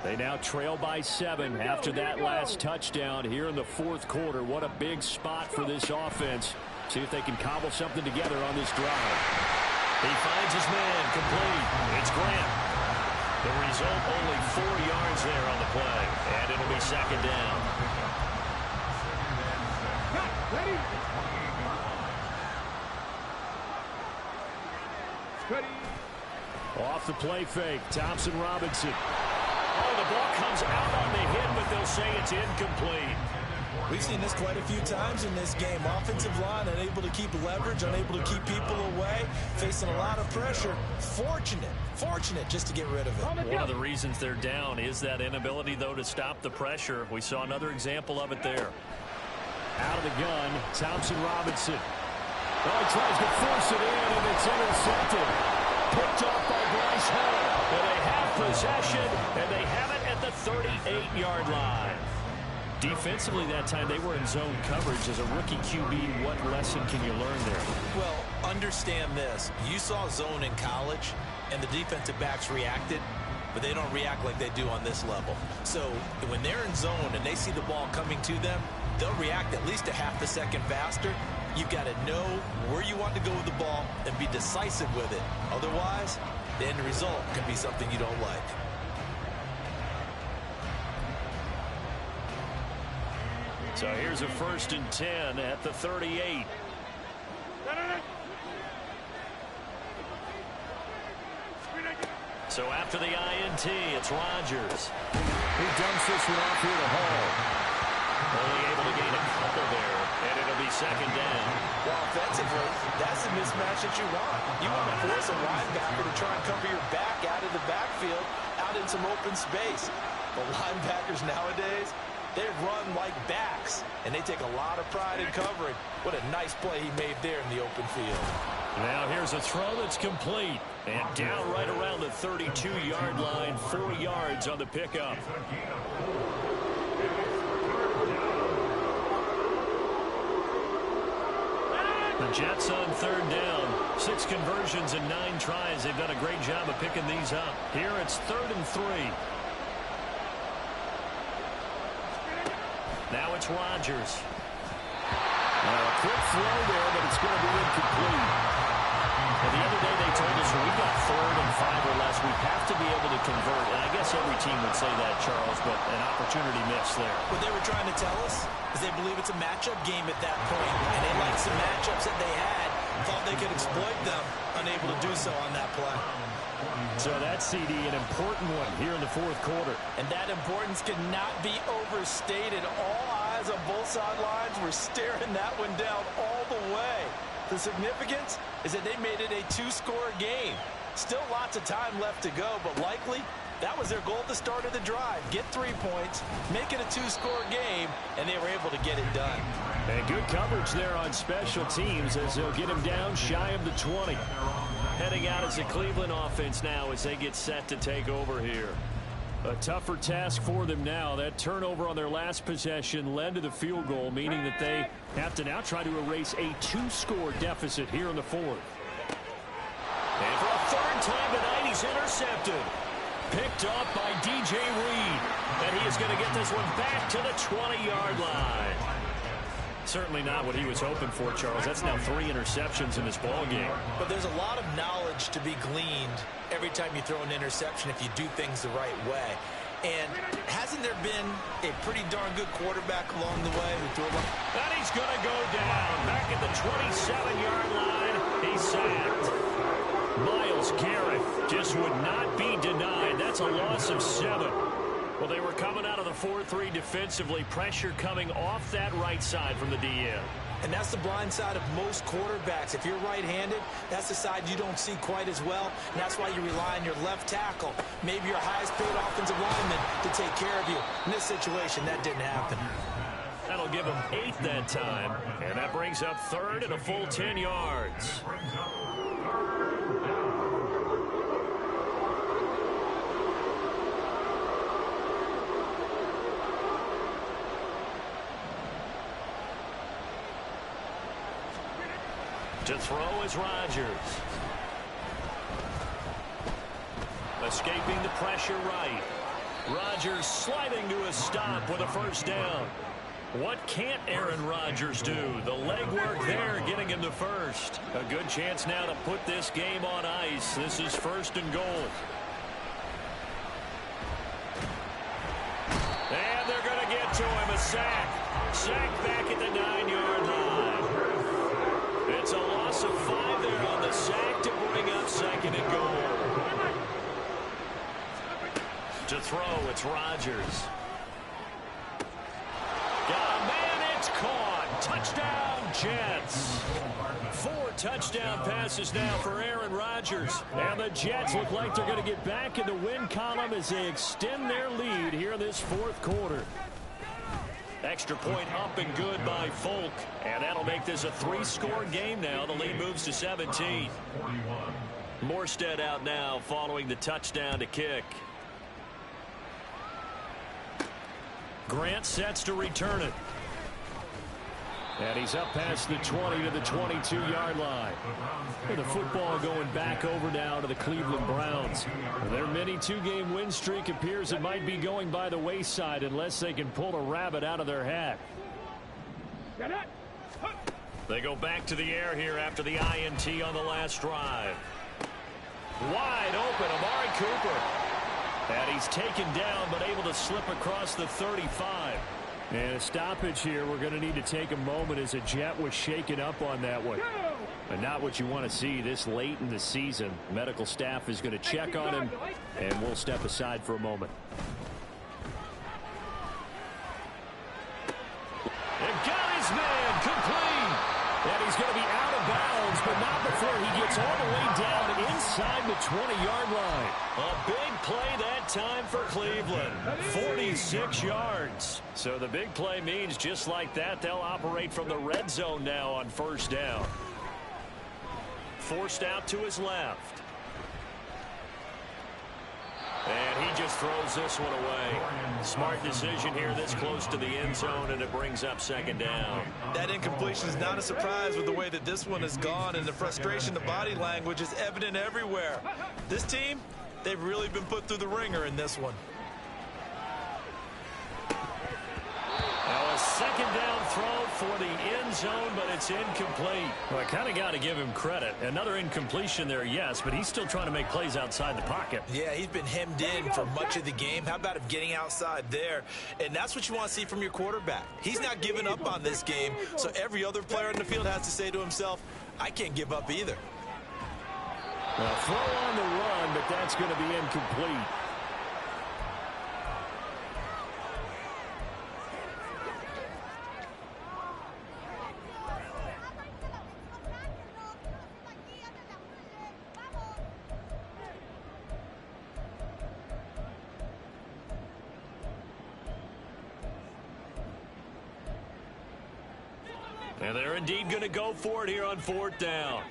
S2: They now trail by 7 after that last touchdown here in the fourth quarter. What a big spot for this offense. See if they can cobble something together on this drive. He finds his man complete. It's Grant. The result, only 4 yards there on the play. And it'll be second down.
S7: Ready? Ready.
S2: Off the play fake, Thompson Robinson. Oh, the ball comes out on the hit, but they'll say it's incomplete.
S3: We've seen this quite a few times in this game. Offensive line unable to keep leverage, unable to keep people away, facing a lot of pressure. Fortunate just to get rid of it.
S2: One of the reasons they're down is that inability, though, to stop the pressure. We saw another example of it there. Out of the gun, Thompson Robinson. Oh, he tries to force it in, and it's intercepted. Picked off by Bryce Hall. And they have possession, and they have it at the 38-yard line. Defensively that time, they were in zone coverage. As a rookie QB, what lesson can you learn there?
S3: Well, understand this. You saw zone in college, and the defensive backs reacted, but they don't react like they do on this level. So when they're in zone and they see the ball coming to them, they'll react at least a half a second faster. You've got to know where you want to go with the ball and be decisive with it. Otherwise, the end result can be something you don't like.
S2: So here's a 1st and 10 at the 38. So after the INT, it's Rodgers. He dumps this one off here to Hall. Only able to gain a couple there, and it'll be second down.
S3: Well, offensively, that's the mismatch that you want. You want to force a linebacker to try and cover your back out of the backfield, out in some open space. The linebackers nowadays, they run like backs, and they take a lot of pride in covering. What a nice play he made there in the open field.
S2: Now here's a throw that's complete. And down right around the 32-yard line, 4 yards on the pickup. The Jets on 3rd down. 6 conversions and 9 tries. They've done a great job of picking these up. Here it's 3rd and 3. Now it's Rodgers. A quick throw there, but it's going to be incomplete. And the other day they told us when we got 3rd and 5 or less, we have to be able to convert. And I guess every team would say that, Charles, but an opportunity missed there.
S3: What they were trying to tell us is they believe it's a matchup game at that point. And they liked some matchups that they had, thought they could exploit them, unable to do so on that play.
S2: So that CD, an important one here in the fourth quarter.
S3: And that importance cannot be overstated. All eyes on both sidelines were staring that one down all the way. The significance is that they made it a 2-score game. Still lots of time left to go, but likely that was their goal at the start of the drive. Get 3 points, make it a 2-score game, and they were able to get it done.
S2: And good coverage there on special teams as they'll get him down shy of the 20. Heading out as a Cleveland offense now as they get set to take over here. A tougher task for them now. That turnover on their last possession led to the field goal, meaning that they have to now try to erase a 2-score deficit here in the fourth. And for a 3rd time tonight, he's intercepted. Picked off by DJ Reed. And he is going to get this one back to the 20-yard line. Certainly not what he was hoping for, Charles. That's now 3 interceptions in this ball game.
S3: But there's a lot of knowledge to be gleaned every time you throw an interception if you do things the right way. And hasn't there been a pretty darn good quarterback along the way who threw a lot?
S2: And he's going to go down. Back at the 27-yard line. He's sacked. Myles Garrett just would not be denied. That's a loss of 7. Well, they were coming out of the 4-3 defensively. Pressure coming off that right side from the DN.
S3: And that's the blind side of most quarterbacks. If you're right-handed, that's the side you don't see quite as well. And that's why you rely on your left tackle, maybe your highest-paid offensive lineman, to take care of you. In this situation, that didn't happen.
S2: That'll give him 8 that time. And that brings up 3rd and a full 10 yards. To throw is Rodgers. escaping the pressure right. Rodgers sliding to a stop with a first down. What can't Aaron Rodgers do? The legwork there getting him to first. A good chance now to put this game on ice. This is 1st and goal. And they're going to get to him. A sack. Sack back at the 9-yard line. It's a loss of 5 there on the sack to bring up 2nd and goal. To throw, it's Rodgers. Got a man, it's caught. Touchdown, Jets. 4 touchdown passes now for Aaron Rodgers. And the Jets look like they're going to get back in the win column as they extend their lead here in this 4th quarter. Extra point up and good by Folk. And that'll make this a 3-score game now. The lead moves to 17. Morstead out now following the touchdown to kick. Grant sets to return it. And he's up past the 20 to the 22-yard line. And the football going back over now to the Cleveland Browns. Their mini 2-game win streak appears it might be going by the wayside unless they can pull a rabbit out of their hat. They go back to the air here after the INT on the last drive. Wide open, Amari Cooper. And he's taken down but able to slip across the 35. And a stoppage here. We're going to need to take a moment as a Jet was shaken up on that one. And not what you want to see this late in the season. Medical staff is going to check on him, and we'll step aside for a moment. And got his man complete. And he's going to be out of bounds, but not before he gets all the way down inside the 20-yard line. A big play that time for Cleveland. 46 yards. So the big play means just like that, they'll operate from the red zone now on 1st down. Forced out to his left. And he just throws this one away. Smart decision here this close to the end zone, and it brings up 2nd down.
S3: That incompletion is not a surprise with the way that this one has gone, and the frustration, the body language is evident everywhere. This team, they've really been put through the ringer in this one.
S2: Now a 2nd down throw for the end zone, but it's incomplete. Well, I kind of got to give him credit. Another incompletion there, yes, but he's still trying to make plays outside the pocket.
S3: Yeah, he's been hemmed in for much of the game. How about him getting outside there? And that's what you want to see from your quarterback. He's not giving up on this game, so every other player in the field has to say to himself, I can't give up either.
S2: Well, throw on the run, but that's going to be incomplete. And they're indeed going to go for it here on 4th down.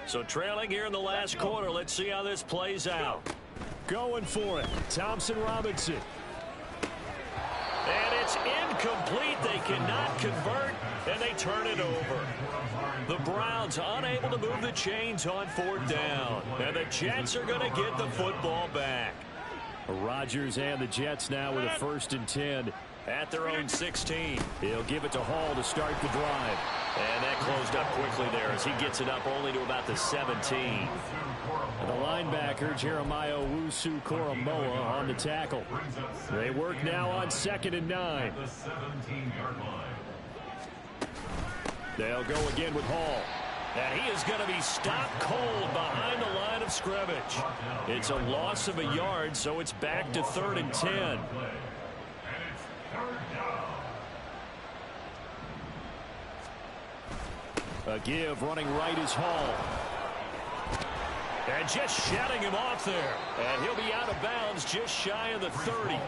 S2: So trailing here in the last quarter. Let's see how this plays out. Going for it. Thompson Robinson. And it's incomplete. They cannot convert, and they turn it over. The Browns unable to move the chains on 4th down. And the Jets are going to get the football back. Rodgers and the Jets now with a 1st and 10. At their own 16. He'll give it to Hall to start the drive. And that closed up quickly there as he gets it up only to about the 17. And the linebacker, Jeremiah Owusu-Koramoah, on the tackle. They work now on 2nd and 9. They'll go again with Hall. And he is going to be stopped cold behind the line of scrimmage. It's a loss of a yard, so it's back to 3rd and 10. A give running right is Hall. And just shutting him off there. And he'll be out of bounds just shy of the 30.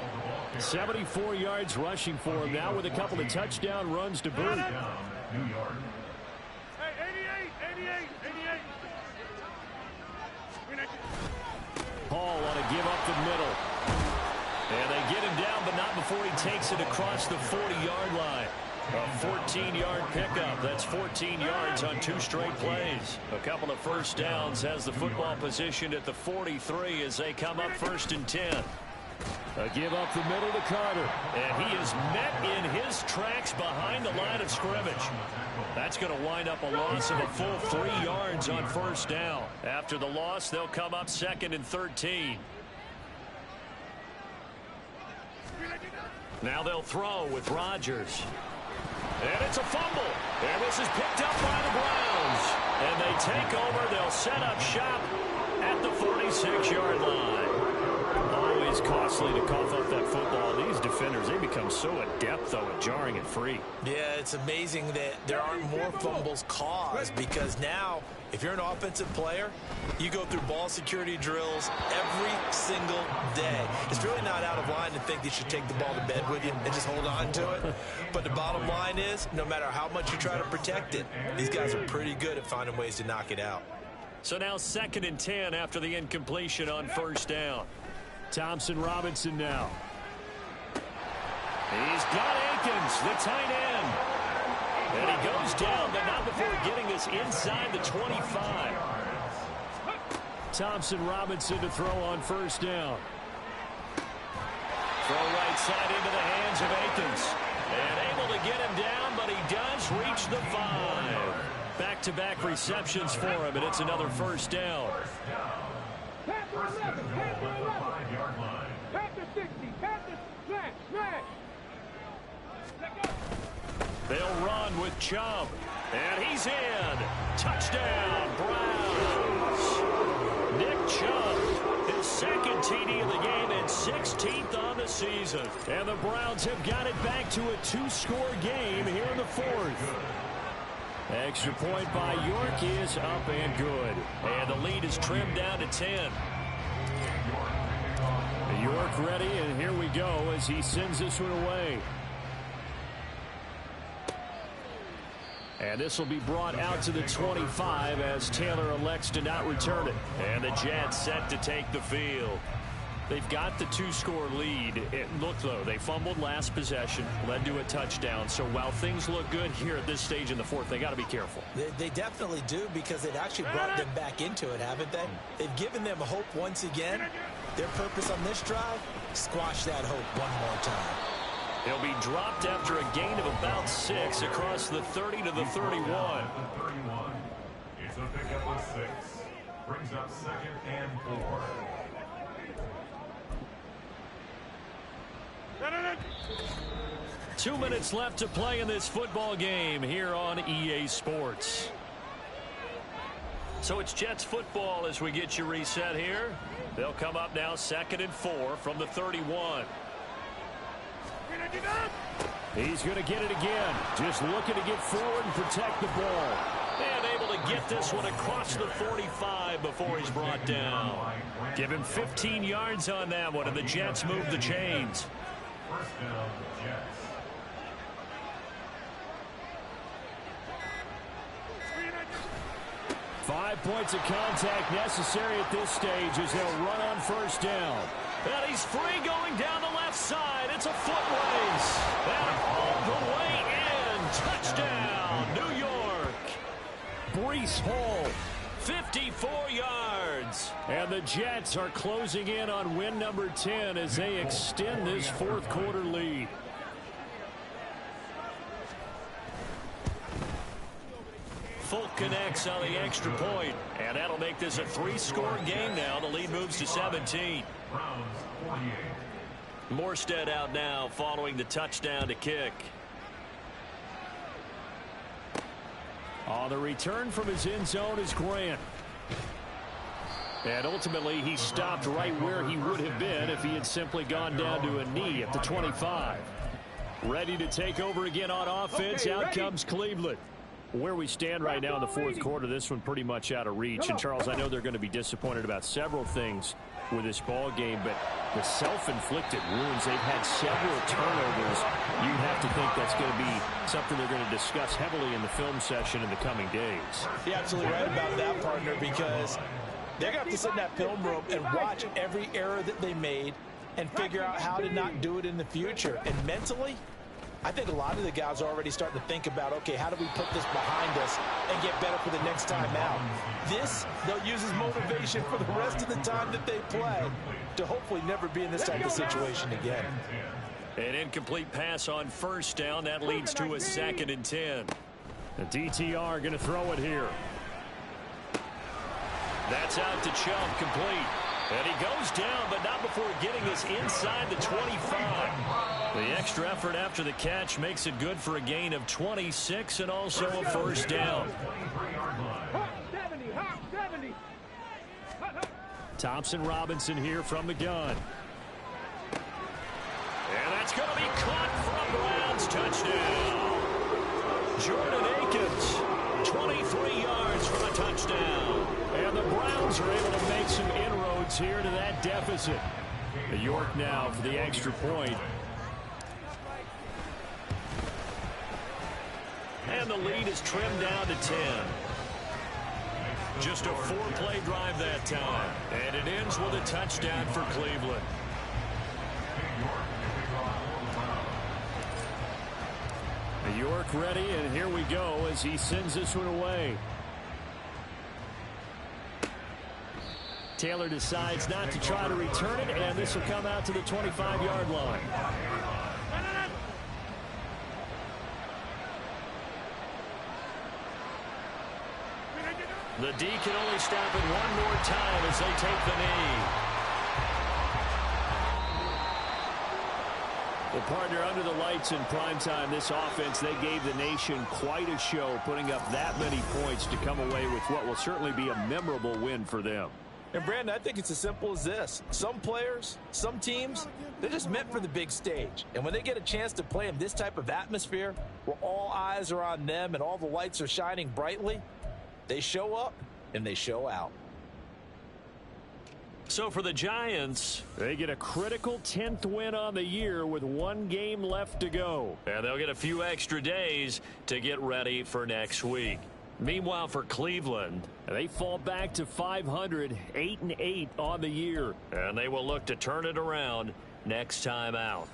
S2: 74 yards rushing for him now with a couple of touchdown runs to boot.
S7: Hey, 88.
S2: Hall on a give up the middle. And they get him down, but not before he takes it across the 40-yard line. A 14-yard pickup. That's 14 yards on 2 straight plays. A couple of first downs has the football positioned at the 43 as they come up 1st and 10. A give up the middle to Carter. And he is met in his tracks behind the line of scrimmage. That's going to wind up a loss of a full 3 yards on 1st down. After the loss, they'll come up 2nd and 13. Now they'll throw with Rodgers. And it's a fumble. And this is picked up by the Browns. And they take over. They'll set up shop at the 46-yard line. Always costly to cough up that football. These defenders, they become so adept, though, at jarring it free.
S3: Yeah, it's amazing that there aren't more fumbles caused, because now, if you're an offensive player, you go through ball security drills every single day. It's really not out of line to think that you should take the ball to bed with you and just hold on to it. But the bottom line is, no matter how much you try to protect it, these guys are pretty good at finding ways to knock it out.
S2: So now 2nd and 10 after the incompletion on 1st down. Thompson Robinson now. He's got Akins, the tight end. And he goes down, but not before getting us inside the 25. Thompson Robinson to throw on 1st down. Throw right side into the hands of Akins. And able to get him down, but he does reach the 5. Back-to-back receptions for him, and it's another 1st down. They'll run with Chubb. And he's in. Touchdown, Browns. Nick Chubb, his 2nd TD of the game and 16th on the season. And the Browns have got it back to a 2-score game here in the 4th. Extra point by York is up and good. And the lead is trimmed down to 10. York ready, and here we go as he sends this one away. And this will be brought out to the 25 as Taylor elects to not return it. And the Jets set to take the field. They've got the 2-score lead. Look, though, they fumbled last possession, led to a touchdown. So while things look good here at this stage in the 4th, they got to be careful.
S3: They definitely do, because it actually brought them back into it, haven't they? They've given them hope once again. Their purpose on this drive, squash that hope one more time.
S2: He'll be dropped after a gain of about 6 across the 30 to the 31.
S5: It's a pickup of 6. Brings up 2nd and 4.
S2: Two minutes left to play in this football game here on EA Sports. So it's Jets football as we get you reset here. They'll come up now 2nd and 4 from the 31. He's going to get it again. Just looking to get forward and protect the ball. And able to get this one across the 45 before he's brought down. Give him 15 yards on that one, and the Jets move the chains.
S5: 1st down, Jets.
S2: Five points of contact necessary at this stage as they'll run on 1st down. And he's free going down the left side. It's a foot race. And all the way in. Touchdown, New York. Breece Hall, 54 yards. And the Jets are closing in on win number 10 as they extend this 4th quarter lead. Folk connects on the extra point, and that'll make this a 3-score game now. The lead moves to 17.
S5: Browns 48.
S2: Morstead out now following the touchdown to kick. On the return from his end zone is Grant. And ultimately he stopped right where he would have been if he had simply gone down to a knee at the 25. Ready to take over again on offense. Out comes Cleveland. Where we stand right now in the 4th quarter, this one pretty much out of reach. And, Charles, I know they're going to be disappointed about several things with this ball game, but the self-inflicted wounds, they've had several turnovers. You'd have to think that's going to be something they're going to discuss heavily in the film session in the coming days.
S3: You're absolutely right about that, partner, because they're going to have to sit in that film room and watch every error that they made and figure out how to not do it in the future. And mentally, I think a lot of the guys are already starting to think about, okay, how do we put this behind us and get better for the next time out? This, they'll use as motivation for the rest of the time that they play to hopefully never be in this type of situation again.
S2: An incomplete pass on first down. That leads to a 2nd and 10. The DTR going to throw it here. That's out to Chubb, complete. And he goes down, but not before getting this inside the 25. The extra effort after the catch makes it good for a gain of 26 and also a first down. Thompson Robinson here from the gun. And that's going to be caught for a Browns touchdown. Jordan Akins, 23 yards for the touchdown. And the Browns are able to make some inroads here to that deficit. York now for the extra point. And the lead is trimmed down to 10. Just a 4-play drive that time. And it ends with a touchdown for Cleveland. York ready, and here we go as he sends this one away. Taylor decides not to try to return it, and this will come out to the 25-yard line. The D can only stop it one more time as they take the knee. Well, partner, under the lights in primetime, this offense, they gave the nation quite a show, putting up that many points to come away with what will certainly be a memorable win for them.
S3: And, Brandon, I think it's as simple as this. Some players, some teams, they're just meant for the big stage. And when they get a chance to play in this type of atmosphere where all eyes are on them and all the lights are shining brightly, they show up and they show out.
S2: So for the Giants, they get a critical 10th win on the year with one game left to go. And they'll get a few extra days to get ready for next week. Meanwhile, for Cleveland, they fall back to 500, 8-8 on the year. And they will look to turn it around next time out.